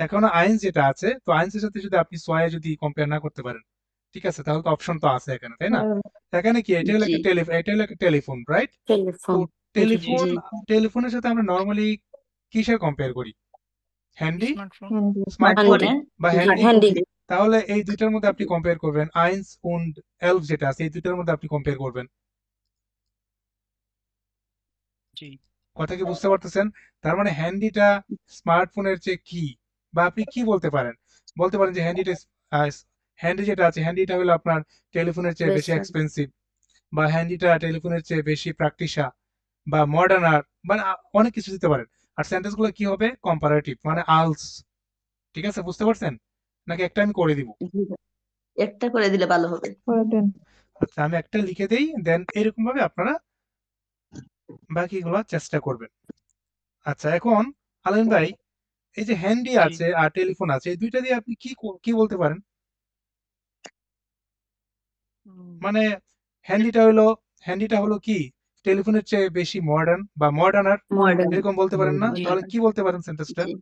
এখনো আইন যেটা আছে, তো আইনসের সাথে যদি আপনি সোয়া যদি কম্পেয়ার না করতে পারেন, ঠিক আছে, তাহলে তো অপশন তো আছে এখানে, তাই না? এখানে কি এটা হলো জি একটা টেলিফোন, রাইট? তো টেলিফোন। জি টেলিফোন, জি টেলিফোনের সাথে আমরা নর্মালি কিসের কম্পেয়ার করি? Handy, smartphone. স্মার্টফোন স্মার্টফোনে বা জি হ্যান্ডি। হ্যান্ডি। তাহলে এই দুইটার মধ্যে আপনি কম্পেয়ার করবেন, আইন্স উন্ড এলফ যেটা আছে এই দুইটার মধ্যে আপনি কম্পেয়ার করবেন। জি কথা কি বুঝতে পারতেছেন? তার মানে হ্যান্ডিটা স্মার্টফোনের চেয়ে কি, বা আপনি কি বলতে পারেন? বলতে পারেন যে হ্যান্ডি যেটা আছে হ্যান্ডিটা হলো আপনার টেলিফোনের চেয়ে বেশি বেশি এক্সপেন্সিভ, বা হ্যান্ডিটা টেলিফোনের চেয়ে বেশি প্র্যাকটিসা বা মডার্ন আর মানে অনেক কিছু দিতে পারেন। আর সেন্টেন্স গুলো কি হবে? কম্পারেটিভ মানে আলস, ঠিক আছে? বুঝতে পারছেন নাকি একটা আমি করে দিব? জি একটা করে দিলে ভালো হবে। আচ্ছা আমি একটা লিখে দেই, দেন এরকম ভাবে আপনারা বাকিগুলো চেষ্টা করবেন। আচ্ছা এখন আলেন ভাই, এই যে হ্যান্ডি জি আছে আর টেলিফোন আছে এই দুইটা দিয়ে আপনি কি বলতে পারেন? মানে হ্যান্ডিটা হলো কি টেলিফোনের চেয়ে বেশি মডার্ন বা মডার্ন আর মডার্ন এরকম বলতে পারেন না? জি তাহলে কি বলতে পারেন সেন্টেন্সটা? জি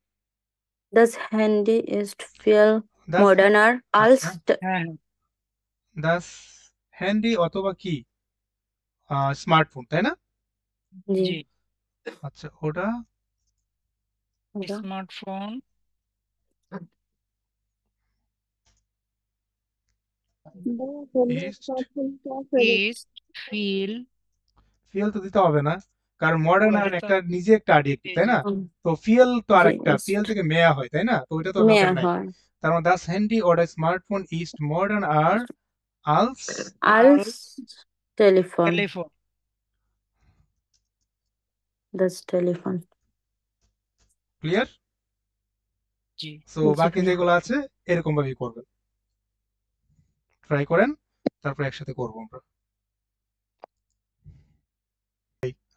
Das Handy ist viel Das, moderner als আচ্ছা হ্যাঁ দাস হ্যান্ডি অথবা কি স্মার্টফোন, তাই না? জি জি আচ্ছা ওটা ওটা স্মার্টফোন ইস্ট, ইজ ফিল, ফিল তো দিতে হবে না, কারণ মডার্ন আর ওটা তো একটা নিজে একটা আডিয়েক্টিভ, জি তাই জি না? তো ফিল তো জি আরেকটা, ফিল ist থেকে মেয়া হয়, তাই না? তো ওইটা তো দরকার mehr নাই। হয় তার মানে দাস হ্যান্ডি ওটা স্মার্টফোন ইস্ট মডার্ন আর আলস als Telefon. টেলিফোন। Das Telefon. ক্লিয়ার? জি সো জি বাকি ভাইয়া। যেগুলো আছে এরকম ভাবেই করবেন, ট্রাই করেন, তারপর একসাথে করবো আমরা।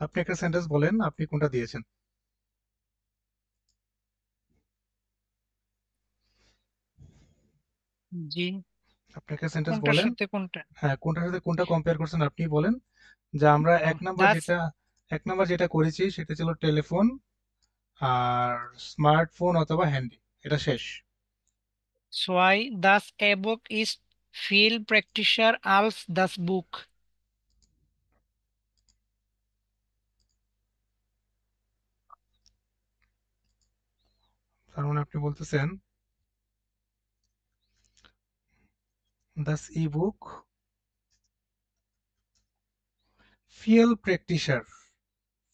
আপনি একটা সেন্টেন্স বলেন, আপনি কোনটা দিয়েছেন? জি আপনি একটা সেন্টেন্স কোনটার বলেন, সাথে কোনটা? হ্যাঁ কোনটার সাথে কোনটা কম্পেয়ার করছেন আপনি বলেন। যে আমরা দাস এক নাম্বার যেটা করেছি সেটা ছিল টেলিফোন আর স্মার্টফোন অথবা হ্যান্ডি, এটা শেষ। সোয়াই দাস এবুক ইজ ফিল প্র্যাকটিসার আলস দাস বুক। তার মানে আপনি বলতেছেন দাস ই বুক ফিয়েল প্র্যাকটিসার,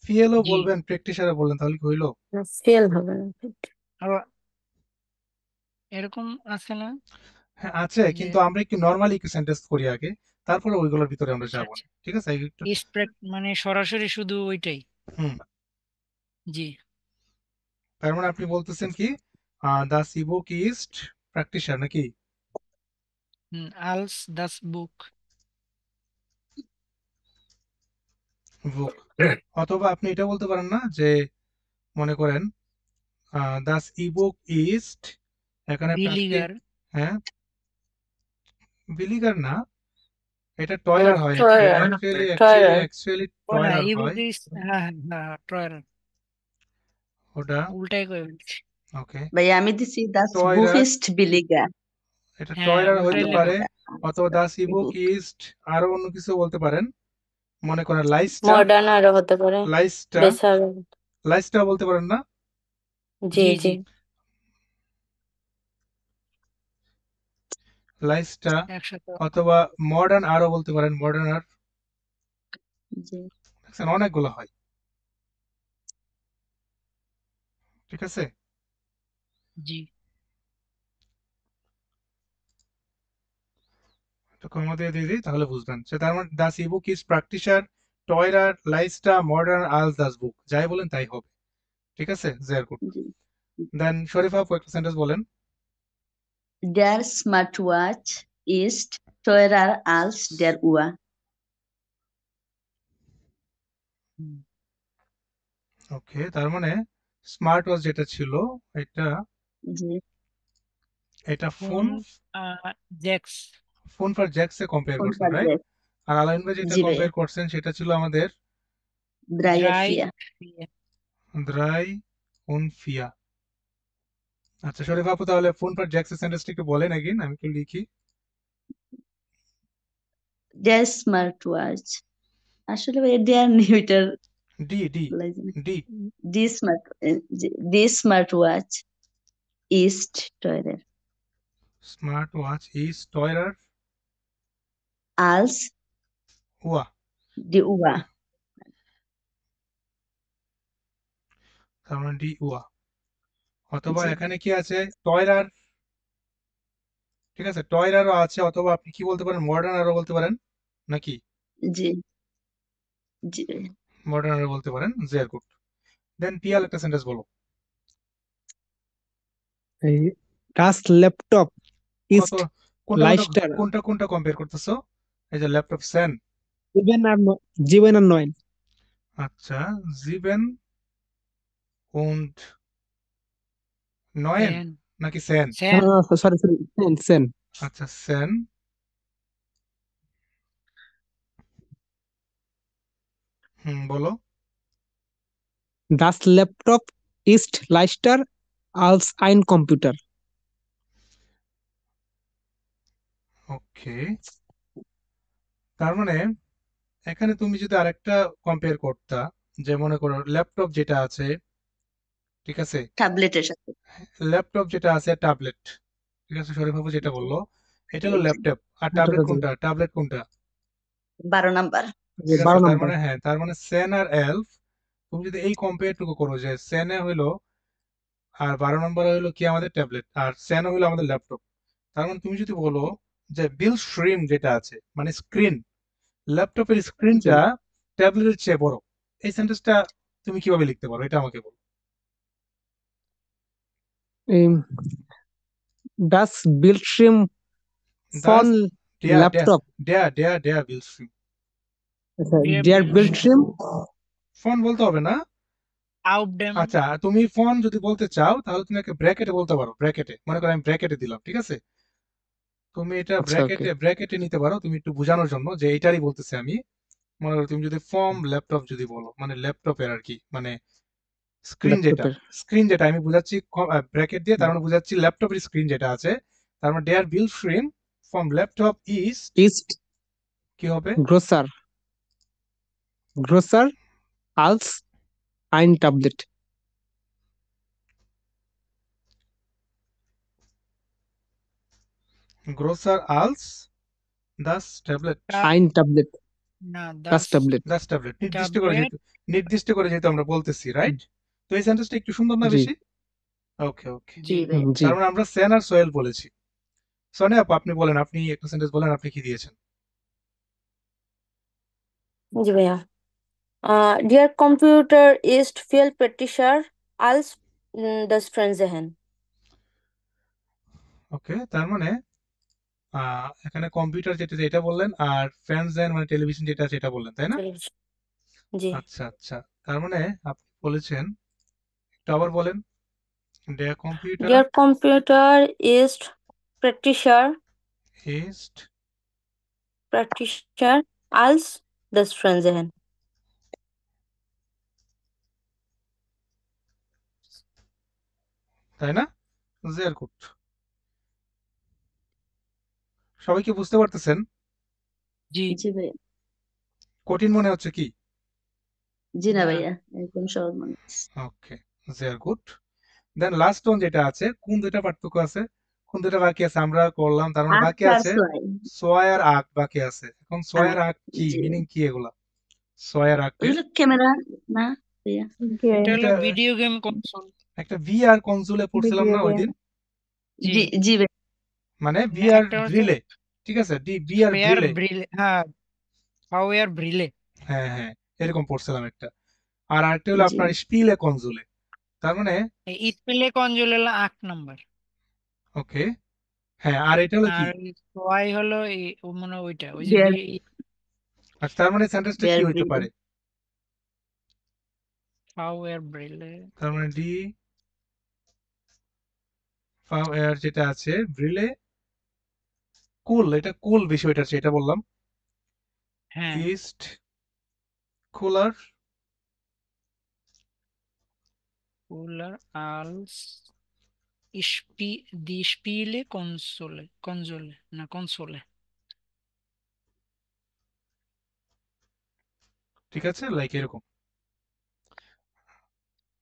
ফিয়েলও জি বলবেন প্র্যাকটিসারও বললেন, তাহলে কি হইলো? না ফেল হবে না। আবার এরকম আছে না হ্যাঁ আছে, যে কিন্তু আমরা একটু নর্মালি একটু সেন্টেন্স করি আগে, তারপরে ওইগুলোর ভিতরে আমরা আচ্ছা যাবো আচ্ছা না, ঠিক আছে? একটু ইজ মানে সরাসরি শুধু ওইটাই। হুম। জি তার মানে আপনি বলতেছেন কি Das E-book ist practitioner নাকি? als das Buch বুক। অথবা আপনি এটা বলতে পারেন না যে মনে করেন das E-book ist এখানে billiger হ্যাঁ বিলিগার না, এটা টয়লার হয় Teurer. অ্যাকচুয়ালি ও না টয়লার ইবুক হয় ইস হ্যাঁ হ্যাঁ টয়লার ওটা। উল্টাই করে বলছি ওকে, ভাইয়া আমি দিছি das Buch টয়লার ist billiger এটা হ্যাঁ টয়লার উল্টাই হইতে লেখা পারে, অথবা das E-book E-book ist আরো অন্য কিছু বলতে পারেন। মনে করেন মডার্ন আরো হতে পারে লাইস্টা বেসার লাইস্টা বলতে পারেন না, জি জি জি জি লাইস্টা, একসাথে অথবা মডার্ন আরো বলতে পারেন, মডার্ন আর। জি দেখছেন অনেকগুলো হয়, ঠিক আছে। জি তো কমা দিয়ে দিয়ে দিই তাহলে বুঝবেন। সে তার মানে দাস ইবুক ইজ প্র্যাকটিসার টয়লার লাইস্টা মডার্ন আলস দাস বুক, যাই বলেন তাই হবে, ঠিক আছে। জের গুড। জি দেন শরীফ আপু একটা সেন্টেন্স বলেন। Der Smartwatch ist teurer als der Uhr. ওকে, তার মানে স্মার্ট ওয়াচ যেটা ছিল এটা জি এটা ফোন ফোন জ্যাক্স ফোন ফর জ্যাক্সে কম্পেয়ার কোন করছেন, রাইট। সাবজেক্ট আর আলাইন ভাই যেটা জি ভাইয়া কম্পেয়ার করছেন সেটা ছিল আমাদের Drei ড্রাই vier দ্রাই উন ফিয়া। আচ্ছা শরীফ আপু তাহলে ফোন ফর জ্যাক্সের সেন্টেন্সটা একটু বলেন এগেইন, আমি একটু লিখি। Der Smartwatch আসলে ভাইয়া der নেই ওইটার ডি ডি বলাই যায় না। ডি Die Smartwatch ist teurer স্মার্ট ওয়াচ ইজ টয়লার als ওয়া। die Uhr. তার মানে ডি ওয়া, অথবা জি এখানে কি আছে টয়লার, ঠিক আছে, টয়লারও আছে, অথবা আপনি কি বলতে পারেন মডার্ন আরও বলতে পারেন নাকি, জি জি ভাইয়া। মডার্ন আরও বলতে পারেন। জের গুড। দেন পিয়াল একটা সেন্টেন্স বলো। Das Laptop কত ist কোনটা leichter. কোনটা কোনটা কম্পেয়ার করতেছো? এই যে ল্যাপটপ সেন, 7 আর 9। আচ্ছা জিবেন und নয়েন সেন নাকি সেন? সেন সরি সরি সেন। আচ্ছা সেন, বলো। Das Laptop ist leichter als ein Computer. ওকে, তার মানে এখানে তুমি যদি আরেকটা কম্পেয়ার করতা, যে মনে করো ল্যাপটপ যেটা আছে, ঠিক আছে, ট্যাবলেটের সাথে ল্যাপটপ যেটা আছে ট্যাবলেট, ঠিক আছে, শরীফ বাবু যেটা জি বললো এটা হলো জি ল্যাপটপ, আর এটা ট্যাবলেট জি কোনটা, ট্যাবলেট কোনটা, 12 নাম্বার ঠিক আছে। 12 তার নাম্বার। মানে হ্যাঁ, তার মানে সেন আর এলফ, তুমি যদি এই কম্পেয়ারটুকু করো যে সেনে হইলো আর 12 নম্বরে হইলো কি আমাদের ট্যাবলেট, আর সেনে হইলো আমাদের ল্যাপটপ, তার মানে তুমি যদি বলো যে বিল স্ট্রিম যেটা আছে মানে স্ক্রিন, ল্যাপটপের জি স্ক্রিনটা ট্যাবলেটের চেয়ে বড়, এই সেন্টেন্সটা তুমি কিভাবে লিখতে পারো এটা আমাকে বলো। Ähm, Das Bildschirm Das von ডেয়া ডেয়া Laptop. ডেয়া ডেয়া ডেয়া বিল স্ট্রিম, Der Bildschirm ফোন বলতে হবে না। আউটডেম আচ্ছা তুমি ফোন যদি বলতে চাও তাহলে তুমি একটা ব্র্যাকেটে বলতে পারো, ব্র্যাকেটে মনে করো আমি ব্র্যাকেটে দিলাম, ঠিক আছে, তুমি এটা আচ্ছা ওকে ব্র্যাকেটে নিতে পারো, তুমি একটু বোঝানোর জন্য যে এইটারই বলতেছি আমি। মনে করো তুমি যদি ফর্ম ল্যাপটপ যদি বলো, মানে ল্যাপটপের আর কি, মানে ল্যাপটপের স্ক্রিন যেটা আমি বুঝাচ্ছি ব্র্যাকেট দিয়ে, তার মানে বুঝাচ্ছি ল্যাপটপের স্ক্রিন যেটা আছে, তার মানে দেয়ার বিল স্ট্রিম ফ্রম ল্যাপটপ ইজ ist কি হবে, größer als ein Tablet. গ্রোসার আলস দাস ট্যাবলেট, Ein Tablet. না Das Tablet. দাস ট্যাবলেট, ট্যাবলেট নির্দিষ্ট করে যেহেতু আমরা বলতেছি, রাইট। তো এই সেন্টেন্সটা একটু সুন্দর না জি বেশি? ওকে ওকে, জি জি ভাই জি তার মানে আমরা সেন আর সোয়েল বলেছি। সোনিয়া আপু আপনি বলেন, আপনি একটা সেন্টেন্স বলেন, আপনি কি দিয়েছেন। জি ভাইয়া Der Computer ist viel praktischer als das Fernsehen. ওকে, তার মানে এখানে কম্পিউটার যেটা যেটা বললেন, আর ফ্যানজেন মানে টেলিভিশন যেটা সেটা বললেন, তাই না? টেলিভিশন। জি। আচ্ছা আচ্ছা, তার মানে আপনি বলেছেন, একটু আবার বলেন। Der Computer Der Computer ist ist praktischer als das Fernsehen. তাই না? sehr gut. সবাই কি বুঝতে পারতেছেন? জি জি ভাইয়া। কঠিন মনে হচ্ছে কি? জি না না ভাইয়া, একদম সহজ মনে হচ্ছে। ওকে, sehr gut. দেন লাস্ট ওয়ান যেটা আছে, কোন দুইটা পার্থক্য আছে, কোন দুইটা বাকি আছে আমরা করলাম, তার মানে বাকি 8 আর আছে 6 ছয় আর আট বাকি আছে। এখন ছয় আর আট কি জি মিনিং কি এগুলা? ছয় আর আটের ওগুলো ক্যামেরা না ভাইয়া? এটা হলো এটা ভিডিও গেম কনসোল। একটা ভিআর কনসোলে পড়ছিলাম ভিডিও না ওই গেম দিন, জি জি জি ভাইয়া। মানে ভিআর একটা হচ্ছে রিলে, ঠিক আছে, ভিআর ফেয়ার রিলে, ব্রিলে, হ্যাঁ ফাওয়ার ব্রিলে। হ্যাঁ হ্যাঁ, এরকম পড়ছিলাম একটা। আর আরেকটা হলো জি আপনার স্পিলে কনসোলে, তার মানে স্পেলে কনজোল হলো 8 নাম্বার। ওকে, হ্যাঁ, আর এটা হলো কি? আর ওয়াই হলো মনে হয় ওইটা, ওই যে বিয়ার আচ্ছা, তার মানে সেন্টেন্সটা কি বিয়ার হইতে ব্রিল। পারে? ফাওয়ার ব্রিলে। তার মানে ফাওয়ার যেটা আছে ব্রিলে কুল, এটা কুল বিষয়টা আছে, এটা বললাম। হ্যাঁ ইস্ট কুলার কুলার আলস দি স্পিলে কনসোলে, কনজোলে না কনসোলে। ঠিক আছে, লাইক এরকম।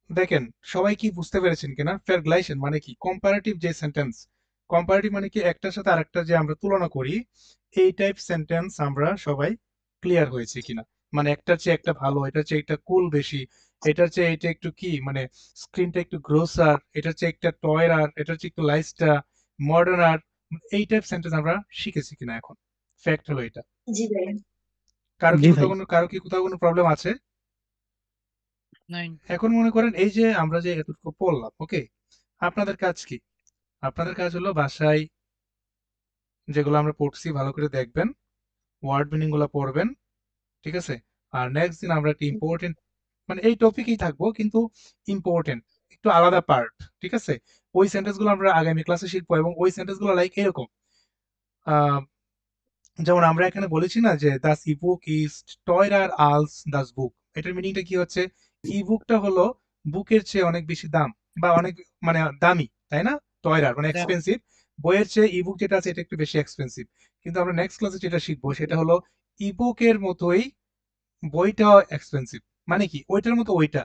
দেখেন সবাই কি বুঝতে পেরেছেন কিনা? ভার্গ্লাইসেশন মানে কি? কম্পারেটিভ যে সেন্টেন্স, কম্পারেটিভ মানে কি একটার সাথে আরেকটা যে আমরা তুলনা করি, এই টাইপ সেন্টেন্স আমরা সবাই ক্লিয়ার হয়েছে কিনা? মানে একটার চেয়ে একটা ভালো, এটার চেয়ে একটা কুল বেশি, এটার চেয়ে এটা একটু কি মানে স্ক্রিনটা একটু গ্রোসার, এটার চেয়ে একটা টয়রার, এটার চেয়ে একটু লাইসটা মডার্নার, এই টাইপ সেন্টেন্স আমরা শিখেছি কিনা এখন? ফ্যাক্ট হলো এটা। জি ভাইয়া। জি ভাই। কারো কি কোথাও কোনো প্রবলেম আছে? নাইন। এখন মনে করেন এই যে আমরা যে এতটুকু পড়লাম, ওকে, আপনাদের কাজ কি? আপনাদের কাজ হলো বাসায় যেগুলো আমরা পড়ছি ভালো করে দেখবেন, ওয়ার্ড মিনিং গুলো পড়বেন, ঠিক আছে? আর নেক্সট দিন আমরা একটা ইম্পর্টেন্ট, মানে এই টপিকেই থাকবো কিন্তু ইম্পর্টেন্ট একটু আলাদা পার্ট, ঠিক আছে? ওই সেন্টেন্স গুলো আমরা আগামী ক্লাসে শিখবো, এবং ওই সেন্টেন্স গুলো লাইক এরকম, আহ, যেমন আমরা এখানে বলেছি না যে দাস ইবুক ইজ টয়রার আলস দাস বুক, এটার মিনিংটা কি হচ্ছে? ইবুকটা হলো বুকের চেয়ে অনেক বেশি দাম, বা অনেক মানে দামি, তাই না? টয়রার মানে এক্সপেন্সিভ, বইয়ের চেয়ে ইবুক যেটা আছে এটা একটু বেশি এক্সপেন্সিভ। কিন্তু আমরা নেক্সট ক্লাসে যেটা শিখবো সেটা হলো ইবুকের মতোই বইটাও এক্সপেন্সিভ, মানে কি ওইটার মতো ওইটা।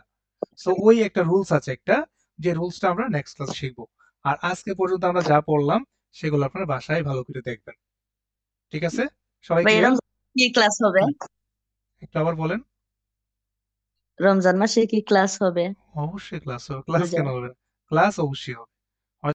সো ওই একটা রুলস আছে একটা, যে রুলসটা আমরা নেক্সট ক্লাসে শিখবো। আর আজকে পর্যন্ত আমরা যা পড়লাম সেগুলো আপনারা বাসায় ভালো করে দেখবেন, ঠিক আছে? সবাই ভাই ক্লিয়ার? রমজান কি ক্লাস হবে? একটু আবার বলেন। রমজান মাসে কি ক্লাস হবে? অবশ্যই ক্লাস হবে, ক্লাস রোজা? কেন হবে না? ক্লাস অবশ্যই হবে।